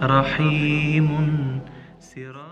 رحيم سراج.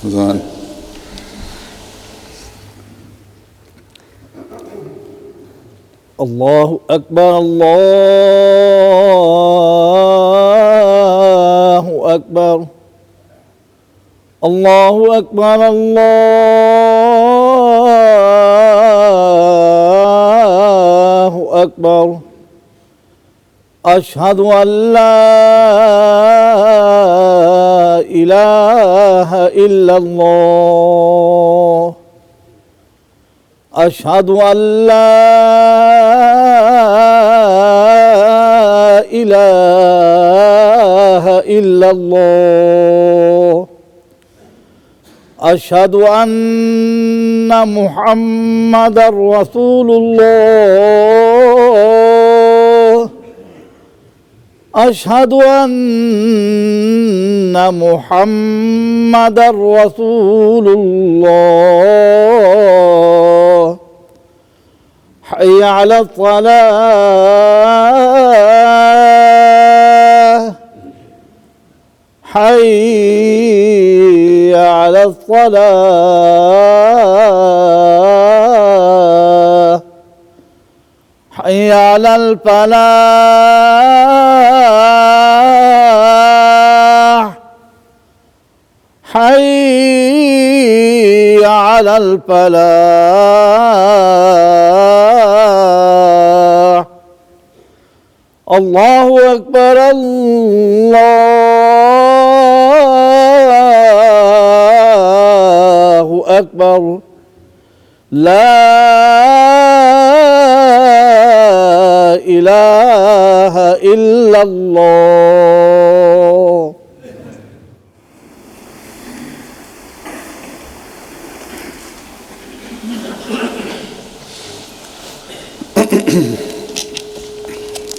زين. الله أكبر الله أكبر الله أكبر الله أكبر. أشهد أن لا إله إلا الله. أشهد أن لا إله إلا الله. أشهد أن محمدًا رسول الله. أشهد أن محمدًا رسول الله. حي على الصلاة. حي على الصلاة. حي على الفلاح. حي على الفلاح. الله أكبر الله أكبر. لا إله إلا الله.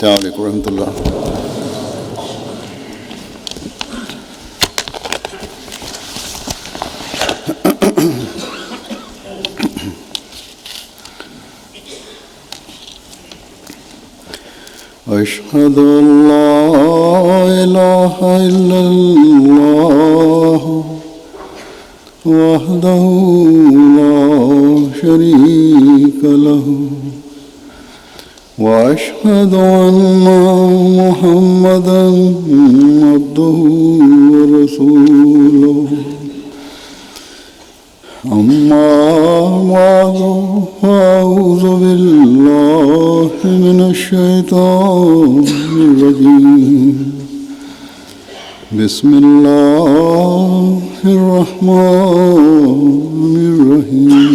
السلام عليكم ورحمة الله. أشهد أن لا إله إلا الله وحده لا شريك له وأشهد أن محمدًا عبده ورسوله. أما بعد فأعوذ بالله من الشيطان الرجيم. بسم الله الرحمن الرحيم.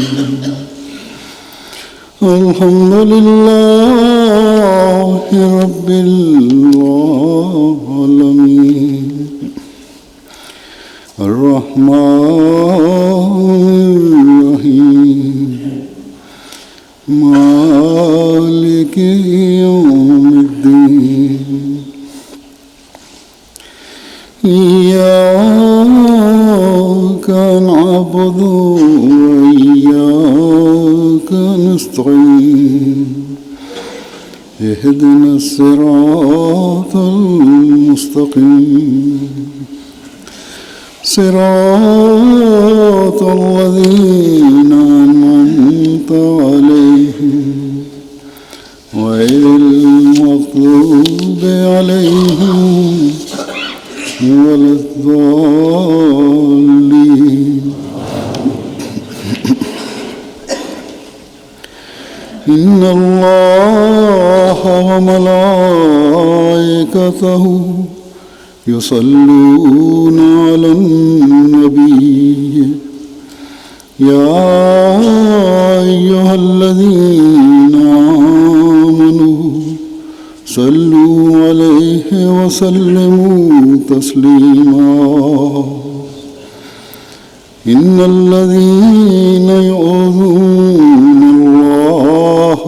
الحمد لله رب العالمين. الرحمن الرحيم. مالك يوم الدين. إياك إياك نعبد وإياك نستعين اهدنا الصراط المستقيم صراط الذين أنعمت عليهم غير المغضوب عليهم ولا الضالين. إن الله وملائكته يصلون على النبي يا أيها الذين آمنوا صلوا عليه وسلموا تسليما. إن الذين يؤذون الله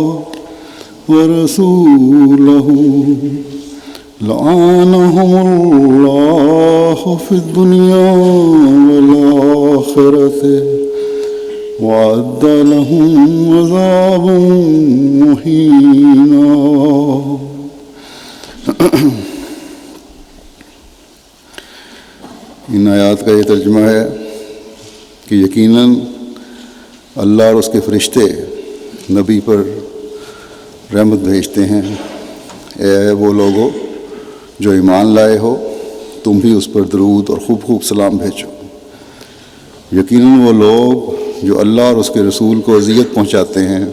ورسوله لعنهم الله في الدنيا والآخرة وأعد لهم عذابا مهينا. ان آیات کا یہ ترجمہ ہے کہ یقیناً اللہ اور اس کے فرشتے نبی پر رحمت بھیجتے ہیں. اے وہ لوگو جو ایمان لائے ہو تم بھی اس پر درود اور خوب خوب سلام بھیجو. یقیناً وہ لوگ جو اللہ اور اس کے رسول کو اذیت پہنچاتے ہیں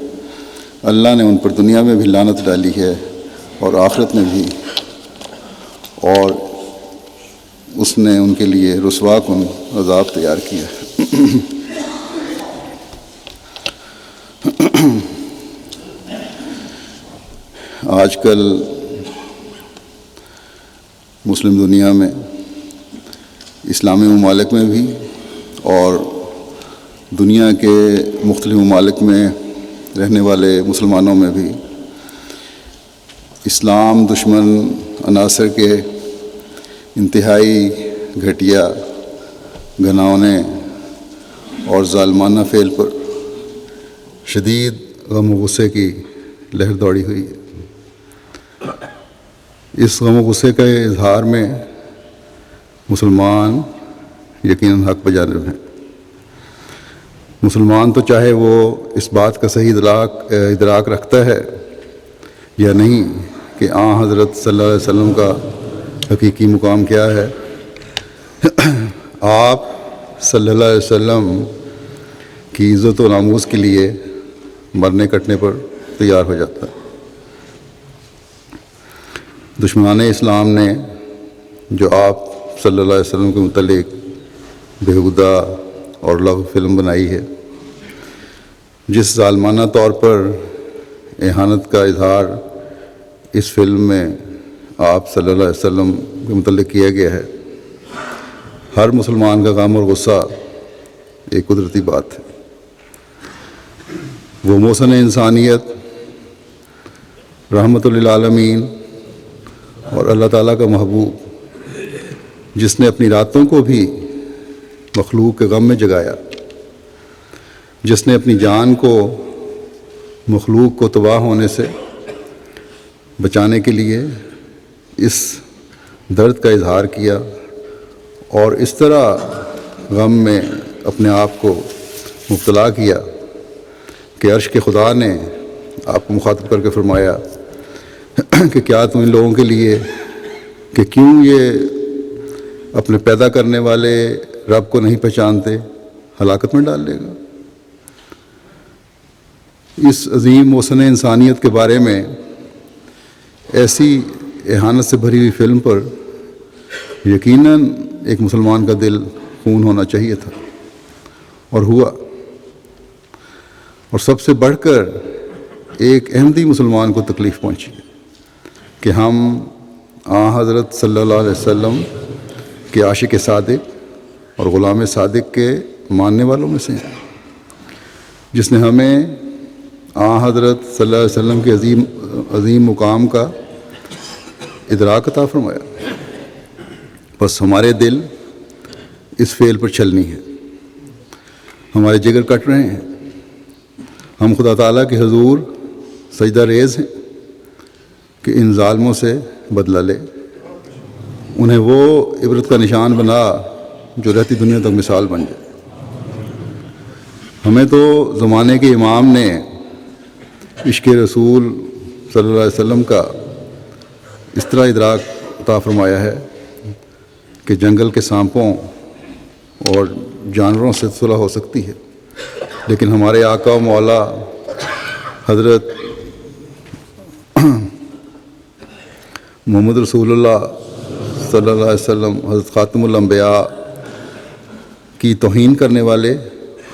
اللہ نے ان پر دنیا میں بھی لعنت ڈالی ہے اور آخرت میں بھی، اور اس نے ان کے لیے رسوا کن عذاب تیار کیا ہے. آج کل مسلم دنیا میں، اسلامی ممالک میں بھی اور دنیا کے مختلف ممالک میں رہنے والے مسلمانوں میں بھی اسلام دشمن عناصر کے انتہائی گھٹیا، گھناؤنے اور ظالمانہ فعل پر شدید غم و غصے کی لہر دوڑی ہوئی ہے. اس غم و غصے کے اظہار میں مسلمان یقیناً حق بجانب ہیں. مسلمان تو چاہے وہ اس بات کا صحیح ادراک رکھتا ہے یا نہیں کہ حضرت صلی اللہ علیہ وسلم کا حقیقی مقام کیا ہے، آپ صلی اللہ علیہ وسلم کی عزت و ناموس کے لیے مرنے کٹنے پر تیار ہو جاتا ہے. دشمنان اسلام نے جو آپ صلی اللہ علیہ وسلم کے متعلق بےہودہ اور لغو فلم بنائی ہے، جس ظالمانہ طور پر اہانت کا اظہار اس فلم میں آپ صلی اللہ علیہ وسلم کے متعلق کیا گیا ہے، ہر مسلمان کا غم اور غصہ ایک قدرتی بات ہے. وہ محسن انسانیت، رحمت للعالمین اور اللہ تعالیٰ کا محبوب، جس نے اپنی راتوں کو بھی مخلوق کے غم میں جگایا، جس نے اپنی جان کو مخلوق کو تباہ ہونے سے بچانے کے لیے اس درد کا اظہار کیا اور اس طرح غم میں اپنے آپ کو مبتلا کیا کہ عرش کے خدا نے آپ کو مخاطب کر کے فرمایا کہ کیا تم ان لوگوں کے لیے کہ کیوں یہ اپنے پیدا کرنے والے رب کو نہیں پہچانتے ہلاکت میں ڈال لے گا. اس عظیم محسن انسانیت کے بارے میں ایسی اہانت سے بھری ہوئی فلم پر یقیناً ایک مسلمان کا دل خون ہونا چاہیے تھا اور ہوا. اور سب سے بڑھ کر ایک احمدی مسلمان کو تکلیف پہنچی کہ ہم حضرت صلی اللہ علیہ وسلم کے عاشق صادق اور غلام صادق کے ماننے والوں میں سے ہیں، جس نے ہمیں حضرت صلی اللہ علیہ وسلم کے عظیم مقام کا ادراک عطا فرمایا. بس ہمارے دل اس فعل پر چلنی ہے. ہمارے جگر کٹ رہے ہیں، ہم خدا تعالیٰ کے حضور سجدہ ریز ہیں کہ ان ظالموں سے بدلہ لے، انہیں وہ عبرت کا نشان بنا جو رہتی دنیا تک مثال بن جائے۔ ہمیں تو زمانے کے امام نے عشق رسول صلی اللہ علیہ وسلم کا اس طرح ادراک عطا فرمایا ہے کہ جنگل کے سانپوں اور جانوروں سے صلح ہو سکتی ہے، لیکن ہمارے آقا و مولا حضرت محمد رسول اللہ صلی اللہ علیہ وسلم، حضرت خاتم الانبیاء کی توہین کرنے والے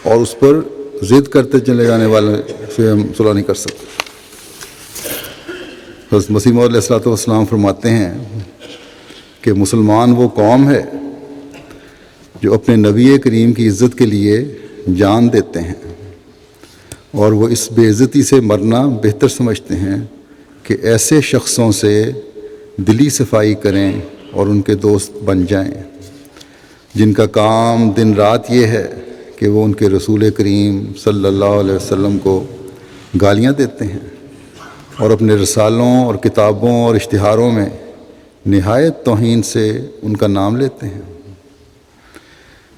اور اس پر ضد کرتے چلے جانے والے سے ہم صلح نہیں کر سکتے۔ حضرت مسیح موعود علیہ الصلوۃ والسلام فرماتے ہیں کہ مسلمان وہ قوم ہے جو اپنے نبی کریم کی عزت کے لیے جان دیتے ہیں، اور وہ اس بے عزتی سے مرنا بہتر سمجھتے ہیں کہ ایسے شخصوں سے دلی صفائی کریں اور ان کے دوست بن جائیں جن کا کام دن رات یہ ہے کہ وہ ان کے رسول کریم صلی اللہ علیہ وسلم کو گالیاں دیتے ہیں اور اپنے رسالوں اور کتابوں اور اشتہاروں میں نہایت توہین سے ان کا نام لیتے ہیں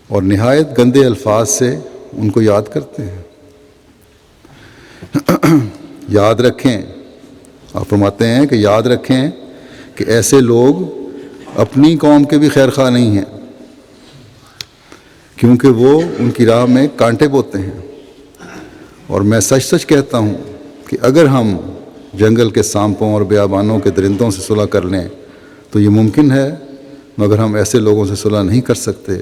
اور نہایت گندے الفاظ سے ان کو یاد کرتے ہیں۔ یاد رکھیں، آپ فرماتے ہیں کہ یاد رکھیں کہ ایسے لوگ اپنی قوم کے بھی خیر خواہ نہیں ہیں، کیونکہ وہ ان کی راہ میں کانٹے بوتے ہیں، اور میں سچ سچ کہتا ہوں کہ اگر ہم جنگل کے سانپوں اور بیابانوں کے درندوں سے صلح کر لیں تو یہ ممکن ہے، مگر ہم ایسے لوگوں سے صلح نہیں کر سکتے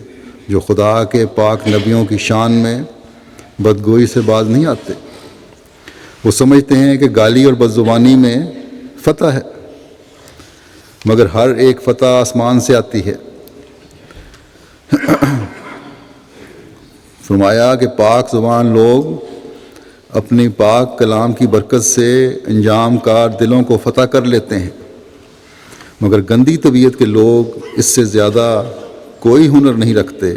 جو خدا کے پاک نبیوں کی شان میں بدگوئی سے باز نہیں آتے۔ وہ سمجھتے ہیں کہ گالی اور بدزبانی میں فتح ہے، مگر ہر ایک فتح آسمان سے آتی ہے۔ فرمایا کہ پاک زبان لوگ اپنی پاک کلام کی برکت سے انجام کار دلوں کو فتح کر لیتے ہیں، مگر گندی طبیعت کے لوگ اس سے زیادہ کوئی ہنر نہیں رکھتے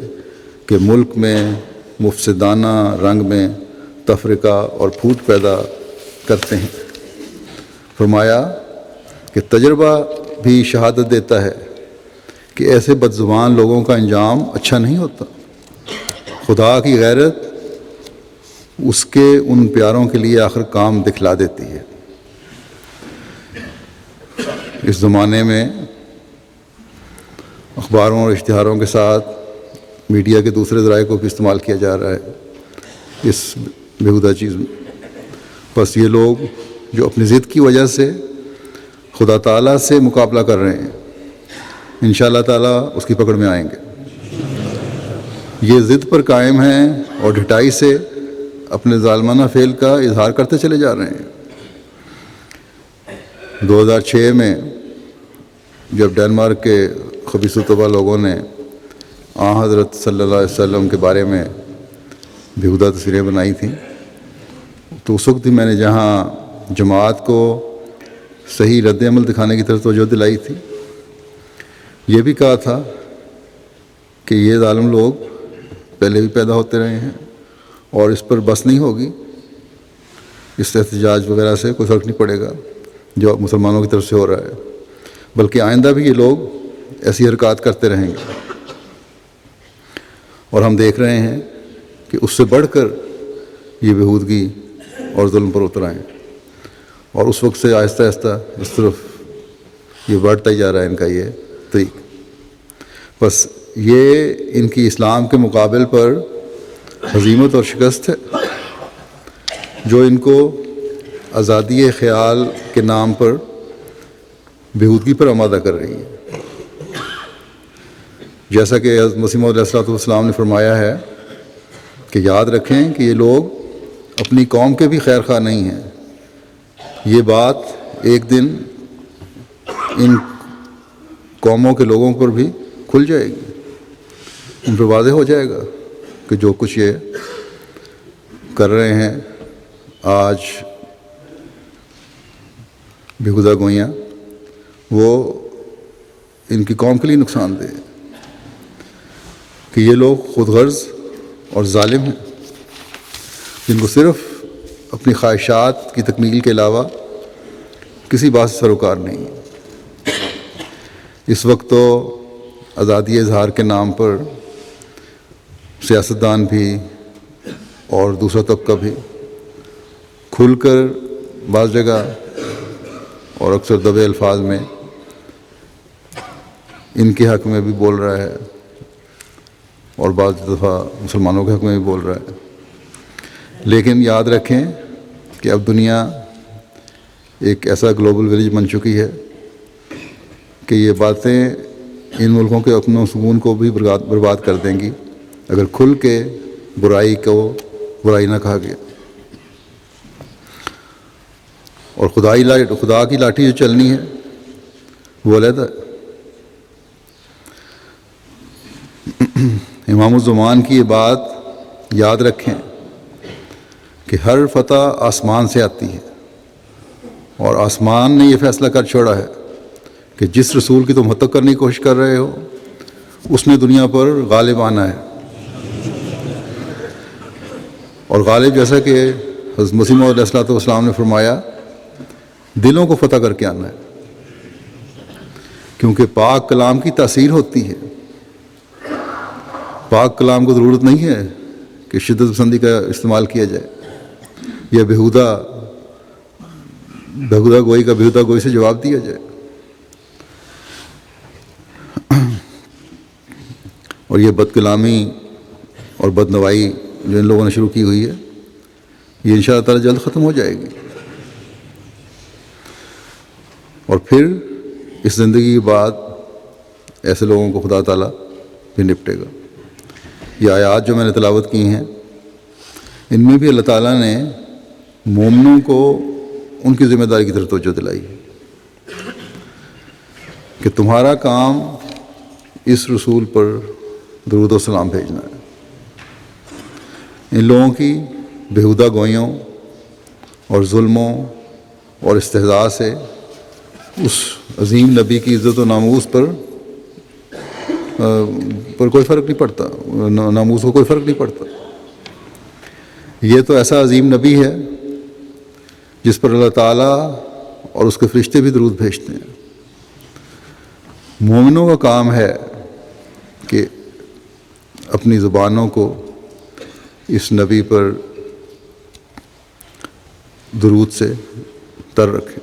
کہ ملک میں مفسدانہ رنگ میں تفرقہ اور پھوٹ پیدا کرتے ہیں۔ فرمایا کہ تجربہ بھی شہادت دیتا ہے کہ ایسے بدزبان لوگوں کا انجام اچھا نہیں ہوتا۔ خدا کی غیرت اس کے ان پیاروں کے لیے آخر کام دکھلا دیتی ہے۔ اس زمانے میں اخباروں اور اشتہاروں کے ساتھ میڈیا کے دوسرے ذرائع کو بھی استعمال کیا جا رہا ہے اس بےہودہ چیز میں۔ بس یہ لوگ جو اپنی ضد کی وجہ سے خدا تعالیٰ سے مقابلہ کر رہے ہیں، انشاءاللہ تعالیٰ اس کی پکڑ میں آئیں گے۔ یہ ضد پر قائم ہیں اور ڈھٹائی سے اپنے ظالمانہ فعل کا اظہار کرتے چلے جا رہے ہیں۔ 2006 میں جب ڈنمارک کے خبیث طبع لوگوں نے حضرت صلی اللہ علیہ وسلم کے بارے میں بےہودہ تصویریں بنائی تھیں، تو اس وقت ہی میں نے جہاں جماعت کو صحیح رد عمل دکھانے کی طرف توجہ دلائی تھی، یہ بھی کہا تھا کہ یہ ظالم لوگ پہلے بھی پیدا ہوتے رہے ہیں اور اس پر بس نہیں ہوگی، اس احتجاج وغیرہ سے کوئی فرق نہیں پڑے گا جو مسلمانوں کی طرف سے ہو رہا ہے، بلکہ آئندہ بھی یہ لوگ ایسی حرکات کرتے رہیں گے، اور ہم دیکھ رہے ہیں کہ اس سے بڑھ کر یہ بےہودگی اور ظلم پر اتر آئیں، اور اس وقت سے آہستہ آہستہ اس طرف یہ بڑھتا ہی جا رہا ہے ان کا یہ طریق۔ بس یہ ان کی اسلام کے مقابل پر ہزیمت اور شکست ہے جو ان کو آزادی خیال کے نام پر بےہودگی پر آمادہ کر رہی ہے۔ جیسا کہ حضرت مسیح موعود علیہ السلام نے فرمایا ہے کہ یاد رکھیں کہ یہ لوگ اپنی قوم کے بھی خیر خواہ نہیں ہیں۔ یہ بات ایک دن ان قوموں کے لوگوں پر بھی کھل جائے گی، ان پر واضح ہو جائے گا کہ جو کچھ یہ کر رہے ہیں آج بےہودہ گوئیاں، وہ ان کی قوم کے لیے نقصان دہ ہے، کہ یہ لوگ خود غرض اور ظالم ہیں۔ جن کو صرف اپنی خواہشات کی تکمیل کے علاوہ کسی بات سے سروکار نہیں ہے۔ اس وقت تو آزادی اظہار کے نام پر سیاستدان بھی اور دوسرا طبقہ بھی کھل کر بعض جگہ اور اکثر دبے الفاظ میں ان کے حق میں بھی بول رہا ہے اور بعض دفعہ مسلمانوں کے حق میں بھی بول رہا ہے۔ لیکن یاد رکھیں کہ اب دنیا ایک ایسا گلوبل ولیج بن چکی ہے کہ یہ باتیں ان ملکوں کے امن و سکون کو بھی برباد کر دیں گی اگر کھل کے برائی کو برائی نہ کہا گیا۔ اور خدا کی لاٹھی جو چلنی ہے وہ علیحدہ ہے۔ امام الزمان کی یہ بات یاد رکھیں کہ ہر فتح آسمان سے آتی ہے، اور آسمان نے یہ فیصلہ کر چھوڑا ہے کہ جس رسول کی تم حتق کرنے کی کوشش کر رہے ہو اس نے دنیا پر غالب آنا ہے، اور غالب جیسا کہ حضرت مسیح موعود علیہ الصلوۃ والسلام نے فرمایا دلوں کو فتح کر کے آنا ہے، کیونکہ پاک کلام کی تاثیر ہوتی ہے۔ پاک کلام کو ضرورت نہیں ہے کہ شدت پسندی کا استعمال کیا جائے یا بےہودہ گوئی کا بےہودہ گوئی سے جواب دیا جائے۔ اور یہ بد کلامی اور بد نوائی جو ان لوگوں نے شروع کی ہوئی ہے یہ انشاءاللہ تعالی جلد ختم ہو جائے گی، اور پھر اس زندگی کے بعد ایسے لوگوں کو خدا تعالیٰ بھی نپٹے گا۔ یہ آیات جو میں نے تلاوت کی ہیں ان میں بھی اللہ تعالیٰ نے مومنوں کو ان کی ذمہ داری کی طرف توجہ دلائی ہے کہ تمہارا کام اس رسول پر درود و سلام بھیجنا ہے۔ ان لوگوں کی بےہودہ گوئیوں اور ظلموں اور استہزاء سے اس عظیم نبی کی عزت و ناموس پر کوئی فرق نہیں پڑتا، ناموس کو کوئی فرق نہیں پڑتا۔ یہ تو ایسا عظیم نبی ہے جس پر اللہ تعالیٰ اور اس کے فرشتے بھی درود بھیجتے ہیں۔ مومنوں کا کام ہے کہ اپنی زبانوں کو اس نبی پر درود سے تر رکھیں،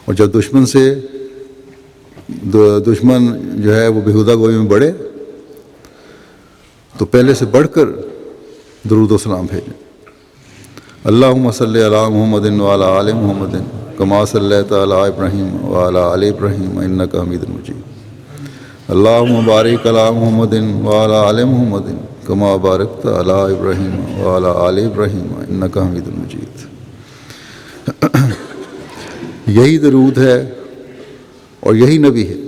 اور جب دشمن جو ہے وہ بےہودہ گوئی میں بڑھے تو پہلے سے بڑھ کر درود و سلام بھیجیں۔ اللہم صلی علی محمد وعلی آل محمد کما صلیت علی ابراہیم وعلی آل ابراہیم انک حمید مجید۔ اللہم بارک علی محمد وعلی آل محمد کما بارکت علی ابراہیم وعلی آل ابراہیم انک حمید مجید۔ یہی درود ہے اور یہی نبی ہے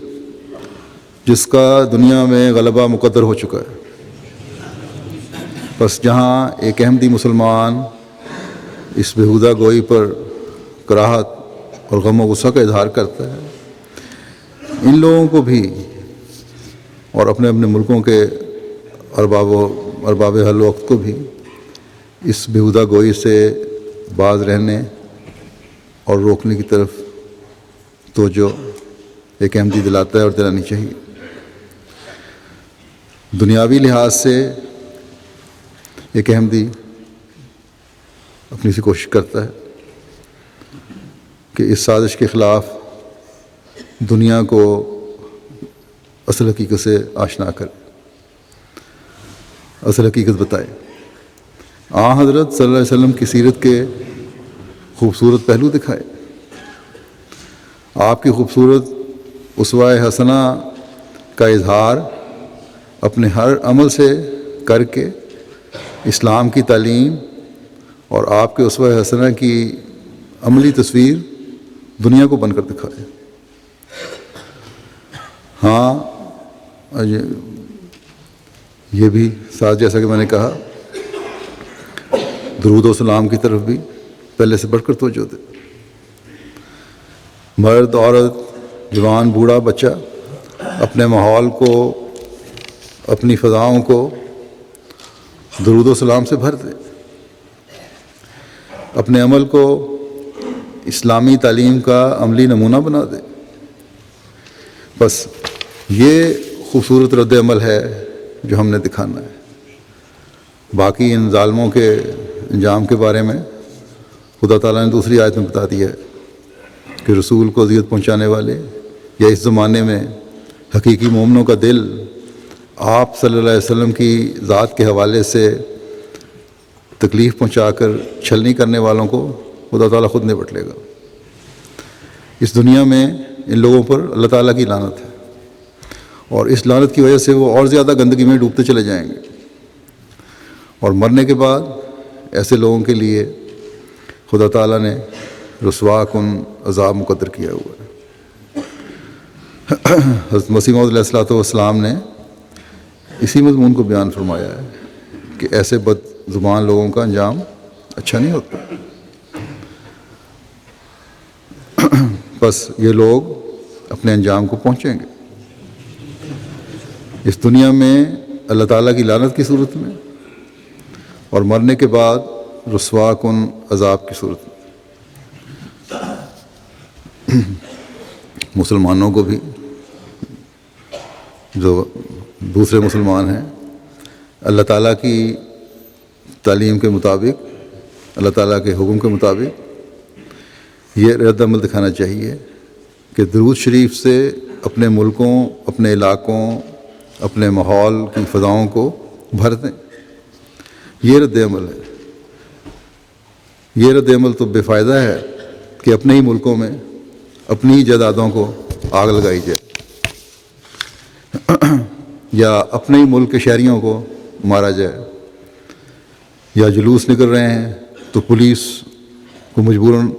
جس کا دنیا میں غلبہ مقدر ہو چکا ہے۔ بس جہاں ایک احمدی مسلمان اس بےہودہ گوئی پر کراہت اور غم و غصہ کا اظہار کرتا ہے، ان لوگوں کو بھی اور اپنے اپنے ملکوں کے ارباب حل وقت کو بھی اس بےہودہ گوئی سے باز رہنے اور روکنے کی طرف توجہ ایک احمدی دلاتا ہے اور دلانی چاہیے۔ دنیاوی لحاظ سے ایک احمدی اپنی سی کوشش کرتا ہے کہ اس سازش کے خلاف دنیا کو اصل حقیقت سے آشنا کرے، اصل حقیقت بتائے۔ حضرت صلی اللہ علیہ وسلم کی سیرت کے خوبصورت پہلو دکھائے، آپ کی خوبصورت اسوہ حسنہ کا اظہار اپنے ہر عمل سے کر کے اسلام کی تعلیم اور آپ کے اسوہ حسنہ کی عملی تصویر دنیا کو بن کر دکھائے۔ یہ بھی ساتھ جیسا کہ میں نے کہا درود و سلام کی طرف بھی پہلے سے بڑھ کر توجہ دے۔ مرد، عورت، جوان، بوڑھا، بچہ اپنے ماحول کو، اپنی فضاؤں کو درود و سلام سے بھر دے۔ اپنے عمل کو اسلامی تعلیم کا عملی نمونہ بنا دے۔ بس یہ خوبصورت رد عمل ہے جو ہم نے دکھانا ہے۔ باقی ان ظالموں کے انجام کے بارے میں خدا تعالیٰ نے دوسری آیت میں بتا دیا ہے کہ رسول کو اذیت پہنچانے والے یا اس زمانے میں حقیقی مومنوں کا دل آپ صلی اللہ علیہ وسلم کی ذات کے حوالے سے تکلیف پہنچا کر چھلنی کرنے والوں کو خدا تعالیٰ خود نپٹ لے گا۔ اس دنیا میں ان لوگوں پر اللہ تعالیٰ کی لعنت ہے، اور اس لعنت کی وجہ سے وہ اور زیادہ گندگی میں ڈوبتے چلے جائیں گے، اور مرنے کے بعد ایسے لوگوں کے لیے خدا تعالیٰ نے رسوا کن عذاب مقدر کیا ہوا ہے۔ حضرت مسیح موعود علیہ الصلوۃ والسلام نے اسی مضمون کو بیان فرمایا ہے کہ ایسے بد زبان لوگوں کا انجام اچھا نہیں ہوتا۔ بس یہ لوگ اپنے انجام کو پہنچیں گے اس دنیا میں اللہ تعالیٰ کی لعنت کی صورت میں، اور مرنے کے بعد رسوا کن عذاب کی صورت میں۔ مسلمانوں کو بھی، جو دوسرے مسلمان ہیں، اللہ تعالیٰ کی تعلیم کے مطابق، اللہ تعالیٰ کے حکم کے مطابق یہ رد عمل دکھانا چاہیے کہ درود شریف سے اپنے ملکوں، اپنے علاقوں، اپنے ماحول کی فضاؤں کو بھر دیں۔ یہ رد عمل ہے۔ یہ رد عمل تو بے فائدہ ہے کہ اپنے ہی ملکوں میں اپنی ہی جائیدادوں کو آگ لگائی جائے، یا اپنے ہی ملک کے شہریوں کو مارا جائے، یا جلوس نکل رہے ہیں تو پولیس کو مجبوراً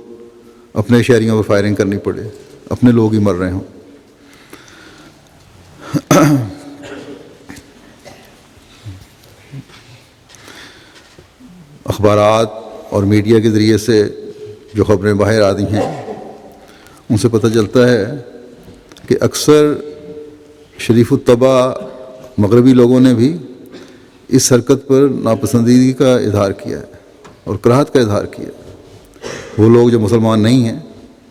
اپنے شہریوں پر فائرنگ کرنی پڑے، اپنے لوگ ہی مر رہے ہوں۔ اخبارات اور میڈیا کے ذریعے سے جو خبریں باہر آتی ہیں ان سے پتہ چلتا ہے کہ اکثر شریف الطبع مغربی لوگوں نے بھی اس حرکت پر ناپسندیدگی کا اظہار کیا ہے اور کراہت کا اظہار کیا ہے۔ وہ لوگ جو مسلمان نہیں ہیں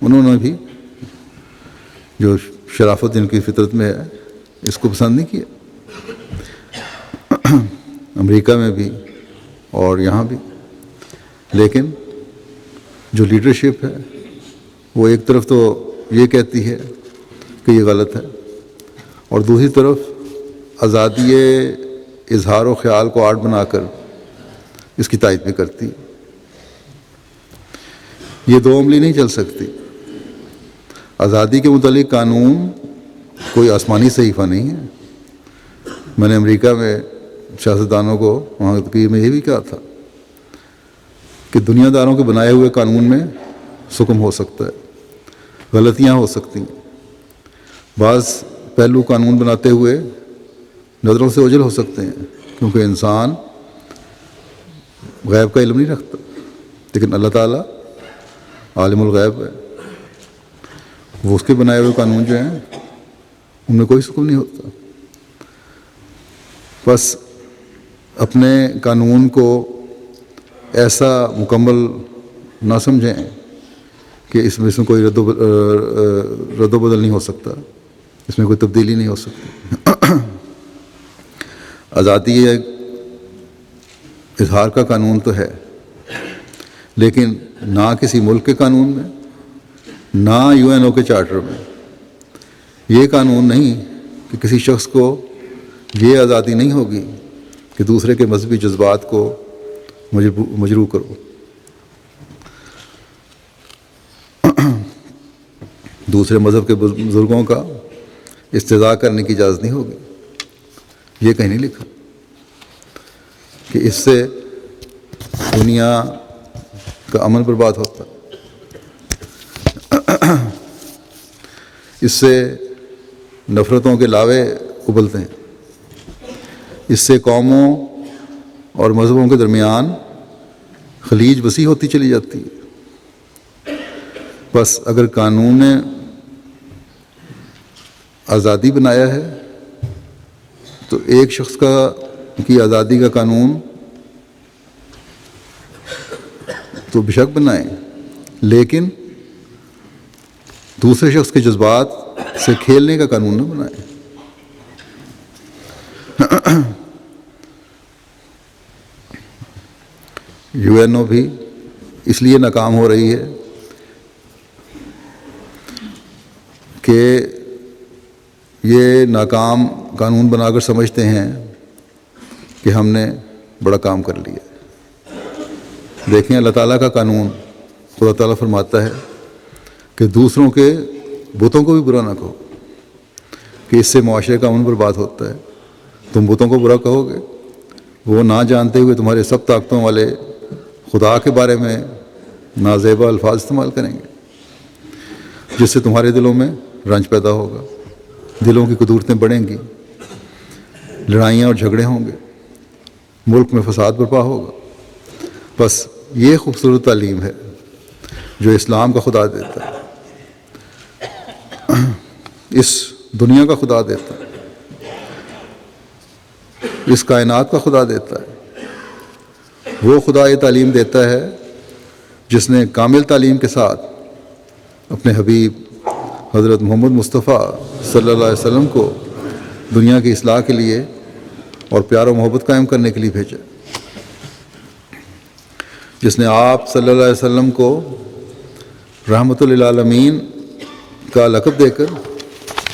انہوں نے بھی، جو شرافت جن کی فطرت میں ہے، اس کو پسند نہیں کیا۔ امریکہ میں بھی اور یہاں بھی۔ لیکن جو لیڈرشپ ہے وہ ایک طرف تو یہ کہتی ہے کہ یہ غلط ہے، اور دوسری طرف آزادی اظہار و خیال کو آڑ بنا کر اس کی تائید بھی کرتی ہے۔ یہ دو عملی نہیں چل سکتی۔ آزادی کے متعلق قانون کوئی آسمانی صحیفہ نہیں ہے۔ میں نے امریکہ میں سیاستدانوں کو وہاں کی تقریر میں یہ بھی کہا تھا کہ دنیا داروں کے بنائے ہوئے قانون میں سکم ہو سکتا ہے، غلطیاں ہو سکتی ہیں، بعض پہلو قانون بناتے ہوئے نظروں سے اوجھل ہو سکتے ہیں، کیونکہ انسان غیب کا علم نہیں رکھتا، لیکن اللہ تعالیٰ عالم الغیب ہے۔ وہ اس کے بنائے ہوئے قانون جو ہیں ان میں کوئی سکون نہیں ہوتا۔ بس اپنے قانون کو ایسا مکمل نہ سمجھیں کہ اس میں کوئی رد و بدل نہیں ہو سکتا، اس میں کوئی تبدیلی نہیں ہو سکتی۔ آزادی اظہار کا قانون تو ہے، لیکن نہ کسی ملک کے قانون میں، نہ UN کے چارٹر میں یہ قانون نہیں کہ کسی شخص کو یہ آزادی نہیں ہوگی کہ دوسرے کے مذہبی جذبات کو مجروح کرو۔ دوسرے مذہب کے بزرگوں کا استحضاء کرنے کی اجازت نہیں ہوگی۔ یہ کہیں نہیں لکھا کہ اس سے دنیا کا امن برباد ہوتا، اس سے نفرتوں کے لاوے ابلتے ہیں، اس سے قوموں اور مذہبوں کے درمیان خلیج وسیع ہوتی چلی جاتی ہے۔ بس اگر قانون نے آزادی بنایا ہے تو ایک شخص کی آزادی کا قانون تو بے شک بنائیں، لیکن دوسرے شخص کے جذبات سے کھیلنے کا قانون نہ بنائیں۔ UNO بھی اس لیے ناکام ہو رہی ہے کہ یہ ناکام قانون بنا کر سمجھتے ہیں کہ ہم نے بڑا کام کر لیا۔ دیکھیں اللہ تعالیٰ کا قانون، خدا تعالیٰ فرماتا ہے کہ دوسروں کے بتوں کو بھی برا نہ کہو، کہ اس سے معاشرے کا امن برباد ہوتا ہے۔ تم بتوں کو برا کہو گے، وہ نہ جانتے ہوئے تمہارے سب طاقتوں والے خدا کے بارے میں نازیبا الفاظ استعمال کریں گے، جس سے تمہارے دلوں میں رنج پیدا ہوگا، دلوں کی قدورتیں بڑھیں گی، لڑائیاں اور جھگڑے ہوں گے، ملک میں فساد برپا ہوگا۔ بس یہ خوبصورت تعلیم ہے جو اسلام کا خدا دیتا ہے، اس دنیا کا خدا دیتا ہے، اس کائنات کا خدا دیتا ہے۔ وہ خدا یہ تعلیم دیتا ہے جس نے کامل تعلیم کے ساتھ اپنے حبیب حضرت محمد مصطفیٰ صلی اللہ علیہ وسلم کو دنیا کی اصلاح کے لیے اور پیار و محبت قائم کرنے کے لیے بھیجا، جس نے آپ صلی اللہ علیہ وسلم کو رحمت للعالمین کا لقب دے کر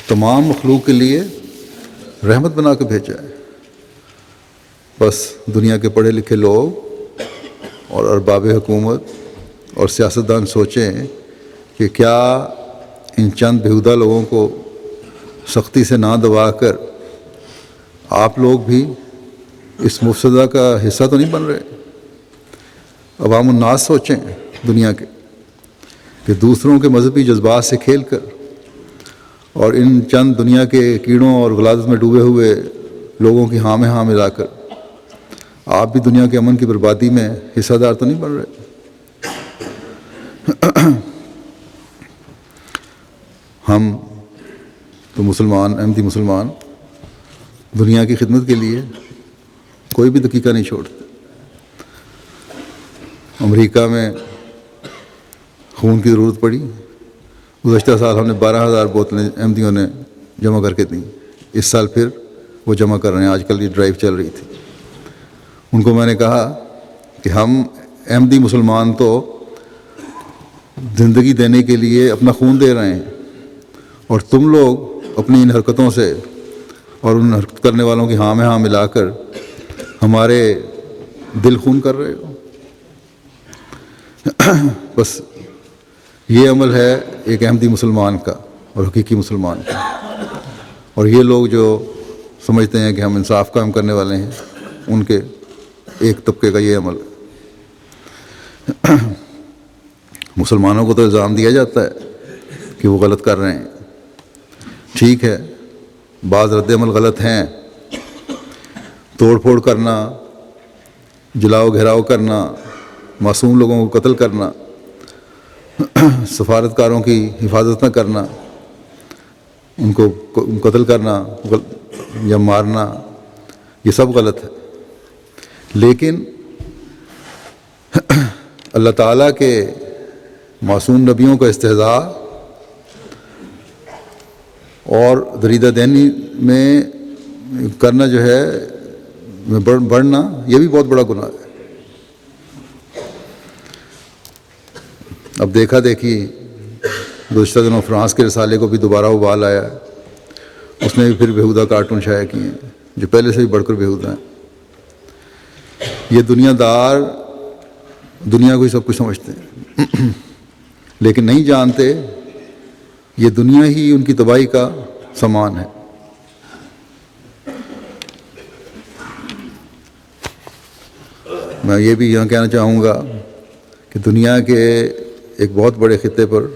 تمام مخلوق کے لیے رحمت بنا کے بھیجا ہے۔ بس دنیا کے پڑھے لکھے لوگ اور ارباب حکومت اور سیاستدان سوچیں کہ کیا ان چند بیہودہ لوگوں کو سختی سے نہ دبا کر آپ لوگ بھی اس مفسدہ کا حصہ تو نہیں بن رہے۔ عوام الناس سوچیں دنیا کے کہ دوسروں کے مذہبی جذبات سے کھیل کر اور ان چند دنیا کے کیڑوں اور غلاظت میں ڈوبے ہوئے لوگوں کی ہاں میں ہاں ملا کر آپ بھی دنیا کے امن کی بربادی میں حصہ دار تو نہیں بن رہے۔ ہم تو مسلمان، احمدی مسلمان، دنیا کی خدمت کے لیے کوئی بھی دقیقہ نہیں چھوڑتے۔ امریکہ میں خون کی ضرورت پڑی، گزشتہ سال ہم نے 12,000 بوتلیں احمدیوں نے جمع کر کے دیں، اس سال پھر وہ جمع کر رہے ہیں۔ آج کل یہ ڈرائیو چل رہی تھی، ان کو میں نے کہا کہ ہم احمدی مسلمان تو زندگی دینے کے لیے اپنا خون دے رہے ہیں، اور تم لوگ اپنی ان حرکتوں سے اور ان حرکت کرنے والوں کی ہاں میں ہاں ملا کر ہمارے دل خون کر رہے ہو۔ بس یہ عمل ہے ایک احمدی مسلمان کا اور حقیقی مسلمان کا، اور یہ لوگ جو سمجھتے ہیں کہ ہم انصاف قائم کرنے والے ہیں، ان کے ایک طبقے کا یہ عمل ہے۔ مسلمانوں کو تو الزام دیا جاتا ہے کہ وہ غلط کر رہے ہیں، ٹھیک ہے، بعض رد عمل غلط ہیں، توڑ پھوڑ کرنا، جلاؤ گھیراؤ کرنا، معصوم لوگوں کو قتل کرنا، سفارتکاروں کی حفاظت نہ کرنا، ان کو قتل کرنا یا مارنا، یہ سب غلط ہے۔ لیکن اللہ تعالیٰ کے معصوم نبیوں کا استہزاء اور دریدہ دینی میں کرنا جو ہے بڑھنا، یہ بھی بہت بڑا گناہ ہے۔ اب دیکھا دیکھی گزشتہ دنوں فرانس کے رسالے کو بھی دوبارہ ابال آیا ہے، اس نے بھی پھر بیہودہ کارٹون شائع کیے ہیں جو پہلے سے بھی بڑھ کر بیہودہ ہیں۔ یہ دنیا دار دنیا کو ہی سب کچھ سمجھتے ہیں، لیکن نہیں جانتے یہ دنیا ہی ان کی تباہی کا سامان ہے۔ میں یہ بھی یہاں کہنا چاہوں گا کہ دنیا کے ایک بہت بڑے خطے پر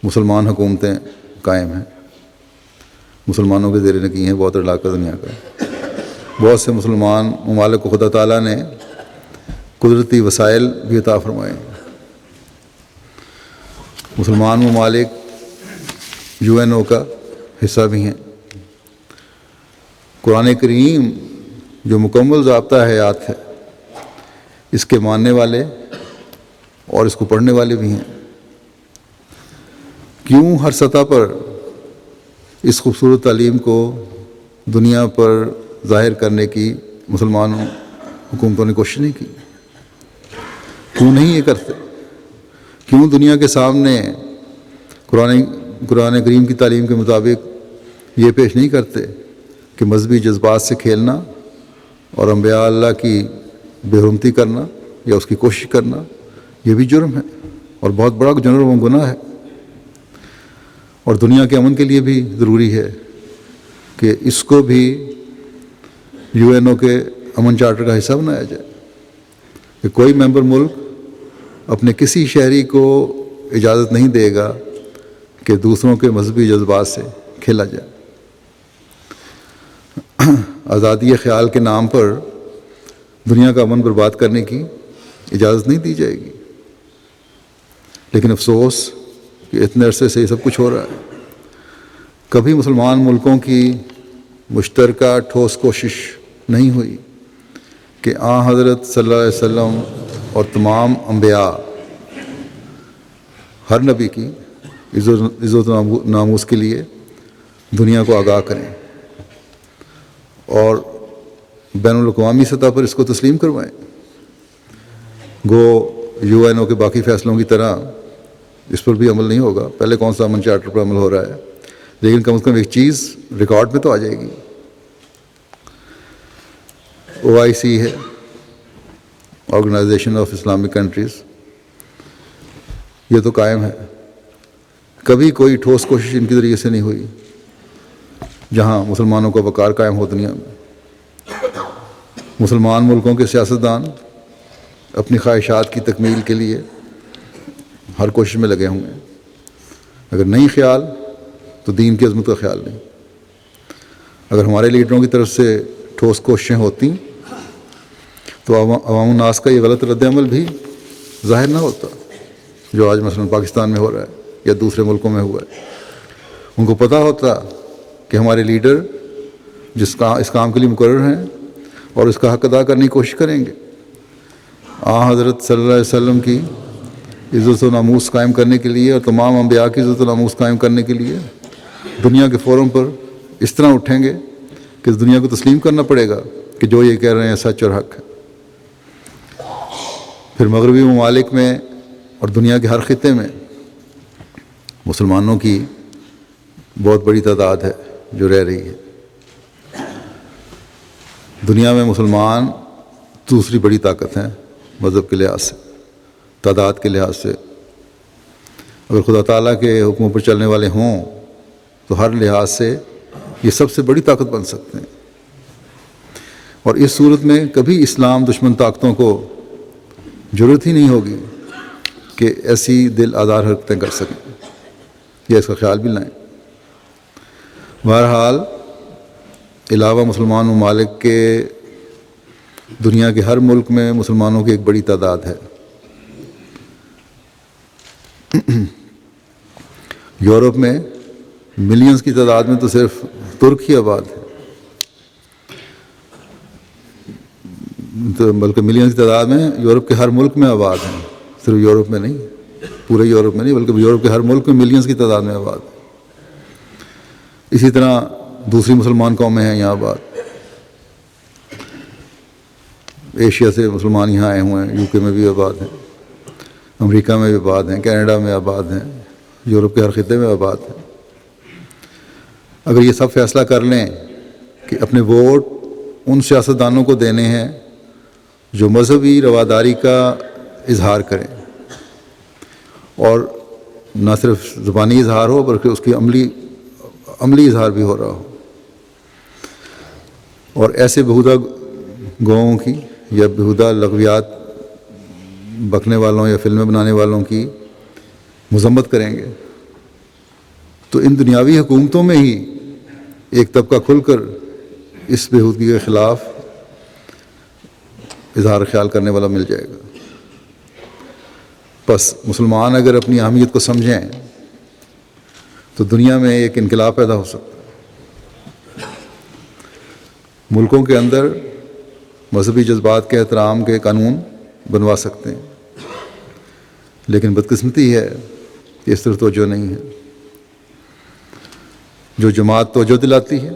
مسلمان حکومتیں قائم ہیں، مسلمانوں کے زیر نگین ہیں بہت علاقہ دنیا کا۔ بہت سے مسلمان ممالک کو خدا تعالیٰ نے قدرتی وسائل بھی عطا فرمائے ہیں۔ مسلمان ممالک UNO کا حصہ بھی ہیں۔ قرآن کریم جو مکمل ضابطہ حیات ہے، اس کے ماننے والے اور اس کو پڑھنے والے بھی ہیں۔ کیوں ہر سطح پر اس خوبصورت تعلیم کو دنیا پر ظاہر کرنے کی مسلمانوں حکومتوں نے کوشش نہیں کی؟ کیوں نہیں یہ کرتے؟ کیوں دنیا کے سامنے قرآن کریم کی تعلیم کے مطابق یہ پیش نہیں کرتے کہ مذہبی جذبات سے کھیلنا اور انبیاء اللہ کی بے حرمتی کرنا یا اس کی کوشش کرنا یہ بھی جرم ہے اور بہت بڑا جرم و گناہ ہے، اور دنیا کے امن کے لیے بھی ضروری ہے کہ اس کو بھی UN کے امن چارٹر کا حصہ بنایا جائے کہ کوئی ممبر ملک اپنے کسی شہری کو اجازت نہیں دے گا کہ دوسروں کے مذہبی جذبات سے کھیلا جائے۔ آزادی خیال کے نام پر دنیا کا امن برباد کرنے کی اجازت نہیں دی جائے گی، لیکن افسوس کہ اتنے عرصے سے یہ سب کچھ ہو رہا ہے۔ کبھی مسلمان ملکوں کی مشترکہ ٹھوس کوشش نہیں ہوئی کہ حضرت صلی اللہ علیہ وسلم اور تمام انبیاء ہر نبی کی عزت و ناموس کے لیے دنیا کو آگاہ کریں اور بین الاقوامی سطح پر اس کو تسلیم کروائیں۔ گو UN کے باقی فیصلوں کی طرح اس پر بھی عمل نہیں ہوگا، پہلے کون سا امن چارٹر پر عمل ہو رہا ہے، لیکن کم از کم ایک چیز ریکارڈ میں تو آ جائے گی۔ OIC ہے، آرگنائزیشن آف اسلامک کنٹریز، یہ تو قائم ہے۔ کبھی کوئی ٹھوس کوشش ان کے ذریعے سے نہیں ہوئی جہاں مسلمانوں کا وقار قائم ہو دنیا میں۔ مسلمان ملکوں کے سیاستدان اپنی خواہشات کی تکمیل کے لیے ہر کوشش میں لگے ہوں گے، اگر نہیں خیال تو دین کی عظمت کا خیال نہیں۔ اگر ہمارے لیڈروں کی طرف سے ٹھوس کوششیں ہوتی تو عوام الناس کا یہ غلط رد عمل بھی ظاہر نہ ہوتا جو آج مثلا پاکستان میں ہو رہا ہے یا دوسرے ملکوں میں ہوا ہے۔ ان کو پتہ ہوتا کہ ہمارے لیڈر اس کام کے لیے مقرر ہیں اور اس کا حق ادا کرنے کی کوشش کریں گے۔ حضرت صلی اللہ علیہ وسلم کی عزت و ناموس قائم کرنے کے لیے اور تمام انبیاء کی عزت و ناموس قائم کرنے کے لیے دنیا کے فورم پر اس طرح اٹھیں گے کہ دنیا کو تسلیم کرنا پڑے گا کہ جو یہ کہہ رہے ہیں سچ اور حق ہے۔ پھر مغربی ممالک میں اور دنیا کے ہر خطے میں مسلمانوں کی بہت بڑی تعداد ہے جو رہ رہی ہے۔ دنیا میں مسلمان دوسری بڑی طاقت ہیں مذہب کے لحاظ سے، تعداد کے لحاظ سے۔ اگر خدا تعالیٰ کے حکموں پر چلنے والے ہوں تو ہر لحاظ سے یہ سب سے بڑی طاقت بن سکتے ہیں، اور اس صورت میں کبھی اسلام دشمن طاقتوں کو ضرورت ہی نہیں ہوگی کہ ایسی دل آزار حرکتیں کر سکیں یا اس کا خیال بھی لائیں۔ بہرحال علاوہ مسلمان ممالک کے دنیا کے ہر ملک میں مسلمانوں کی ایک بڑی تعداد ہے۔ یورپ میں ملینز کی تعداد میں تو صرف ترک ہی آباد ہے، بلکہ ملینز کی تعداد میں یورپ کے ہر ملک میں آباد ہیں، صرف یورپ میں نہیں، پورے یورپ میں نہیں بلکہ یورپ کے ہر ملک میں ملینز کی تعداد میں آباد ہے۔ اسی طرح دوسری مسلمان قومیں ہیں یہاں آباد، ایشیا سے مسلمان یہاں آئے ہوئے ہیں، UK میں بھی آباد ہیں، امریکہ میں بھی آباد ہیں، کینیڈا میں آباد ہیں، یورپ کے ہر خطے میں آباد ہیں۔ اگر یہ سب فیصلہ کر لیں کہ اپنے ووٹ ان سیاستدانوں کو دینے ہیں جو مذہبی رواداری کا اظہار کریں، اور نہ صرف زبانی اظہار ہو بلکہ اس کی عملی اظہار بھی ہو رہا ہو، اور ایسے بہودہ گوؤں کی یا بہودہ لغویات بکنے والوں یا فلمیں بنانے والوں کی مذمت کریں گے، تو ان دنیاوی حکومتوں میں ہی ایک طبقہ کھل کر اس بےہودگی کے خلاف اظہار خیال کرنے والا مل جائے گا۔ بس مسلمان اگر اپنی اہمیت کو سمجھیں تو دنیا میں ایک انقلاب پیدا ہو سکتا ہے۔ ملکوں کے اندر مذہبی جذبات کے احترام کے قانون بنوا سکتے ہیں، لیکن بدقسمتی ہے کہ اس طرف توجہ نہیں ہے. جو جماعت توجہ دلاتی ہے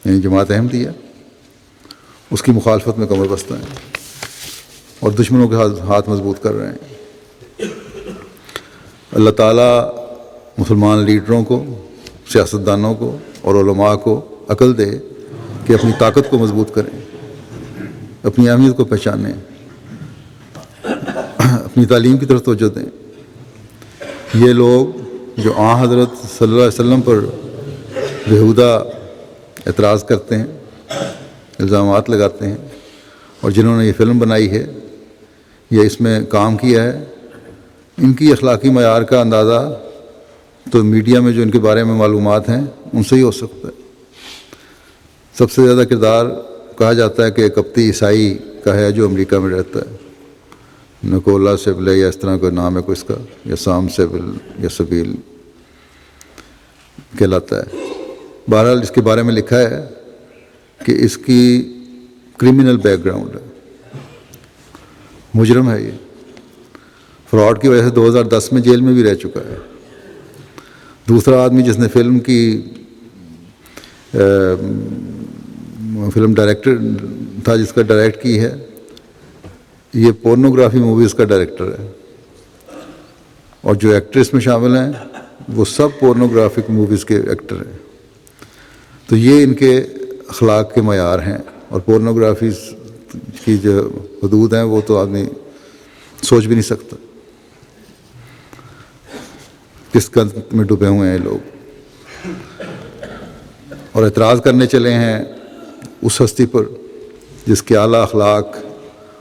یعنی جماعت احمدیہ اس کی مخالفت میں کمر بستہ ہیں اور دشمنوں کے ہاتھ مضبوط کر رہے ہیں. اللہ تعالیٰ مسلمان لیڈروں کو، سیاستدانوں کو اور علماء کو عقل دے کہ اپنی طاقت کو مضبوط کریں، اپنی اہمیت کو پہچانیں، اپنی تعلیم کی طرف توجہ دیں. یہ لوگ جو آن حضرت صلی اللہ علیہ وسلم پر بیہودہ اعتراض کرتے ہیں، الزامات لگاتے ہیں، اور جنہوں نے یہ فلم بنائی ہے یا اس میں کام کیا ہے، ان کی اخلاقی معیار کا اندازہ تو میڈیا میں جو ان کے بارے میں معلومات ہیں ان سے ہی ہو سکتا ہے. سب سے زیادہ کردار کہا جاتا ہے کہ قبطی عیسائی کا ہے جو امریکہ میں رہتا ہے، نکولا سیبل یا اس طرح کا نام ہے کوئی اس کا، یا سام سیبل یا سبیل کہلاتا ہے. بہرحال اس کے بارے میں لکھا ہے کہ اس کی کرمنل بیک گراؤنڈ ہے، مجرم ہے. یہ فراڈ کی وجہ سے 2010 میں جیل میں بھی رہ چکا ہے. دوسرا آدمی جس نے فلم کی فلم ڈائریکٹر تھا، جس کا ڈائریکٹ کی ہے، یہ پورنوگرافی موویز کا ڈائریکٹر ہے، اور جو ایکٹریس میں شامل ہیں وہ سب پورنوگرافک موویز کے ایکٹر ہیں. تو یہ ان کے اخلاق کے معیار ہیں، اور پورنوگرافی کی جو حدود ہیں وہ تو آدمی سوچ بھی نہیں سکتا کس گند میں ڈوبے ہوئے ہیں لوگ. اور اعتراض کرنے چلے ہیں اس ہستی پر جس کے اعلیٰ اخلاق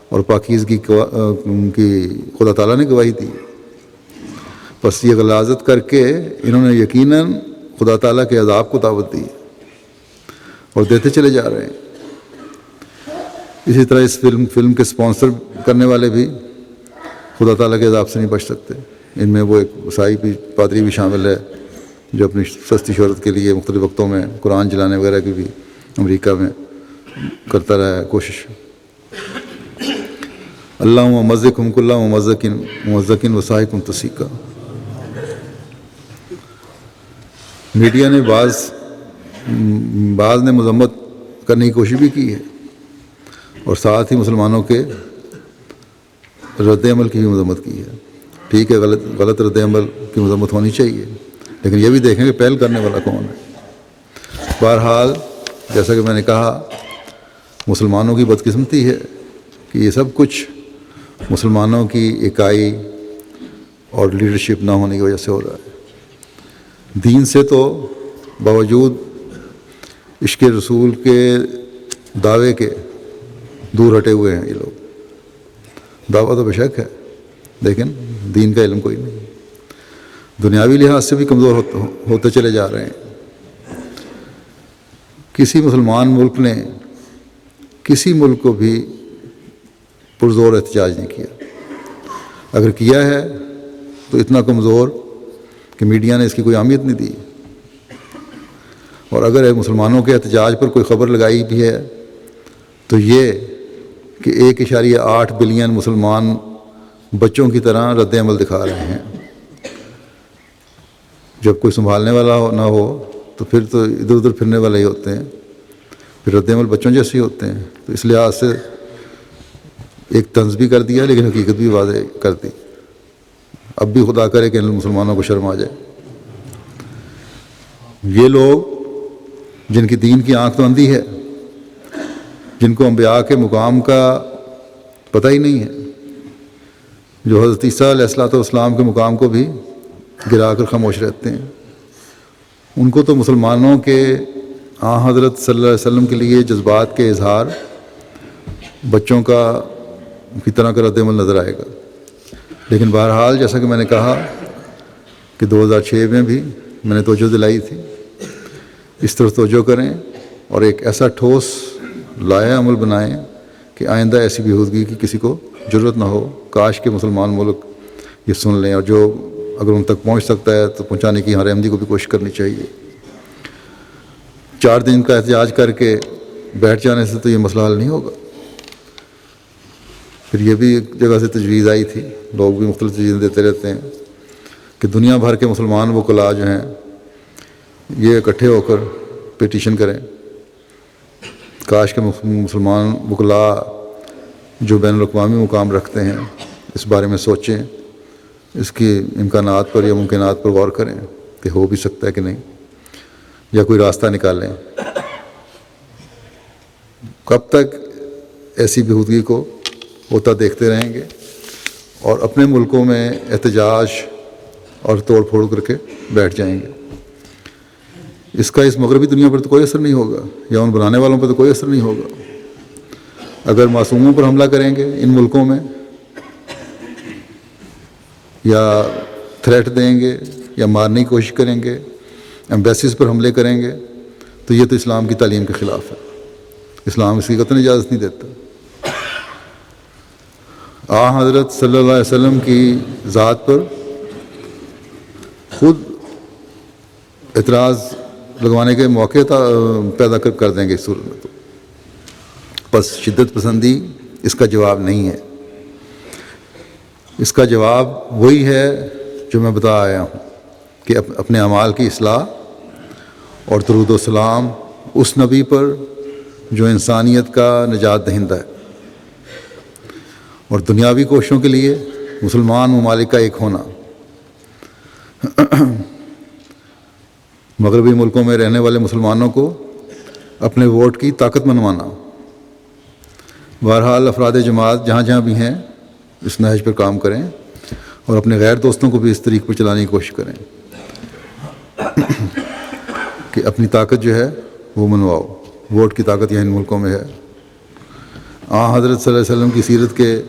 اور پاکیزگی کی خدا تعالیٰ نے گواہی دی. بس یہ غلاظت کر کے انہوں نے یقیناً خدا تعالیٰ کے عذاب کو دعوت دی اور دیتے چلے جا رہے ہیں. اسی طرح اس فلم کے سپانسر کرنے والے بھی خدا تعالیٰ کے عذاب سے نہیں بچ سکتے. ان میں وہ ایک عیسائی بھی پادری بھی شامل ہے جو اپنی سستی شہرت کے لیے مختلف وقتوں میں قرآن جلانے وغیرہ کی بھی امریکہ میں کرتا رہا ہے کوشش. اللہ ممزقہم کل ممزقن وسائقم تسیقا. میڈیا نے بعض نے مذمت کرنے کی کوشش بھی کی ہے، اور ساتھ ہی مسلمانوں کے رد عمل کی بھی مذمت کی ہے. ٹھیک ہے، غلط رد عمل کی مذمت ہونی چاہیے، لیکن یہ بھی دیکھیں کہ پہل کرنے والا کون ہے. بہرحال جیسا کہ میں نے کہا، مسلمانوں کی بدقسمتی ہے کہ یہ سب کچھ مسلمانوں کی اکائی اور لیڈرشپ نہ ہونے کی وجہ سے ہو رہا ہے. دین سے تو باوجود عشق رسول کے دعوے کے دور ہٹے ہوئے ہیں یہ لوگ. دعویٰ تو بے شک ہے لیکن دین کا علم کوئی نہیں. دنیاوی لحاظ سے بھی کمزور ہوتے چلے جا رہے ہیں. کسی مسلمان ملک نے کسی ملک کو بھی پرزور احتجاج نہیں کیا. اگر کیا ہے تو اتنا کمزور کہ میڈیا نے اس کی کوئی اہمیت نہیں دی. اور اگر مسلمانوں کے احتجاج پر کوئی خبر لگائی بھی ہے تو یہ کہ 1.8 بلین مسلمان بچوں کی طرح رد عمل دکھا رہے ہیں. جب کوئی سنبھالنے والا نہ ہو تو پھر تو ادھر ادھر پھرنے والے ہی ہوتے ہیں، پھر رد عمل بچوں جیسے ہی ہوتے ہیں. تو اس لحاظ سے ایک طنز بھی کر دیا لیکن حقیقت بھی واضح کر دی. اب بھی خدا کرے کہ مسلمانوں کو شرم آ جائے. یہ لوگ جن کی دین کی آنکھ تو اندھی ہے، جن کو انبیاء کے مقام کا پتہ ہی نہیں ہے، جو حضرت عیسیٰ علیہ السلام کے مقام کو بھی گرا کر خاموش رہتے ہیں، ان کو تو مسلمانوں کے حضرت صلی اللہ علیہ وسلم کے لیے جذبات کے اظہار بچوں کی طرح کا رد عمل نظر آئے گا. لیکن بہرحال جیسا کہ میں نے کہا کہ 2006 میں بھی میں نے توجہ دلائی تھی، اس طرف توجہ کریں اور ایک ایسا ٹھوس لائحہ عمل بنائیں کہ آئندہ ایسی بیہودگی کی کسی کو ضرورت نہ ہو. کاش کہ مسلمان ملک یہ سن لیں، اور جو اگر ان تک پہنچ سکتا ہے تو پہنچانے کی ہر احمدی کو بھی کوشش کرنی چاہیے. 4 دن کا احتجاج کر کے بیٹھ جانے سے تو یہ مسئلہ حل نہیں ہوگا. پھر یہ بھی ایک جگہ سے تجویز آئی تھی، لوگ بھی مختلف تجویزیں دیتے رہتے ہیں کہ دنیا بھر کے مسلمان وکلاء جو ہیں یہ اکٹھے ہو کر پٹیشن کریں، کاش کہ مسلمان وکلاء جو بین الاقوامی مقام رکھتے ہیں اس بارے میں سوچیں، اس کی امکانات پر یا ممکنات پر غور کریں کہ ہو بھی سکتا ہے کہ نہیں، یا کوئی راستہ نکالیں۔ کب تک ایسی بےہودگی کو ہوتا دیکھتے رہیں گے اور اپنے ملکوں میں احتجاج اور توڑ پھوڑ کر کے بیٹھ جائیں گے؟ اس کا اس مغربی دنیا پر تو کوئی اثر نہیں ہوگا، یا ان بنانے والوں پر تو کوئی اثر نہیں ہوگا۔ اگر معصوموں پر حملہ کریں گے ان ملکوں میں، یا تھریٹ دیں گے یا مارنے کی کوشش کریں گے، ایمبیسیز پر حملے کریں گے، تو یہ تو اسلام کی تعلیم کے خلاف ہے، اسلام اس کی قطعاً اجازت نہیں دیتا۔ حضرت صلی اللہ علیہ وسلم کی ذات پر خود اعتراض لگوانے کے موقع پیدا کر دیں گے اس صورت میں، تو بس شدت پسندی اس کا جواب نہیں ہے۔ اس کا جواب وہی ہے جو میں بتا آیا ہوں کہ اپنے اعمال کی اصلاح اور درود و سلام اس نبی پر جو انسانیت کا نجات دہندہ ہے، اور دنیاوی کوششوں کے لیے مسلمان ممالک کا ایک ہونا، مغربی ملکوں میں رہنے والے مسلمانوں کو اپنے ووٹ کی طاقت منوانا۔ بہرحال افراد جماعت جہاں جہاں بھی ہیں اس نہج پر کام کریں اور اپنے غیر دوستوں کو بھی اس طریق پر چلانے کی کوشش کریں کہ اپنی طاقت جو ہے وہ منواؤ۔ ووٹ کی طاقت یہاں ان ملکوں میں ہے۔ حضرت صلی اللہ علیہ وسلم کی سیرت کے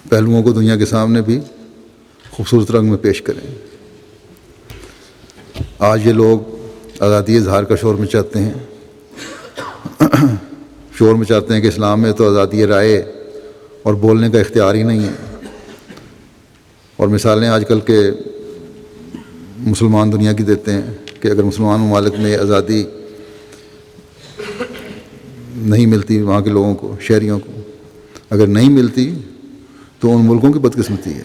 پہلوؤں کو دنیا کے سامنے بھی خوبصورت رنگ میں پیش کریں۔ آج یہ لوگ آزادی اظہار کا شور مچاتے ہیں، شور مچاتے ہیں کہ اسلام میں تو آزادی رائے اور بولنے کا اختیار ہی نہیں ہے، اور مثالیں آج کل کے مسلمان دنیا کی دیتے ہیں کہ اگر مسلمان ممالک میں آزادی نہیں ملتی وہاں کے لوگوں کو، شہریوں کو اگر نہیں ملتی تو ان ملکوں کی بدقسمتی ہے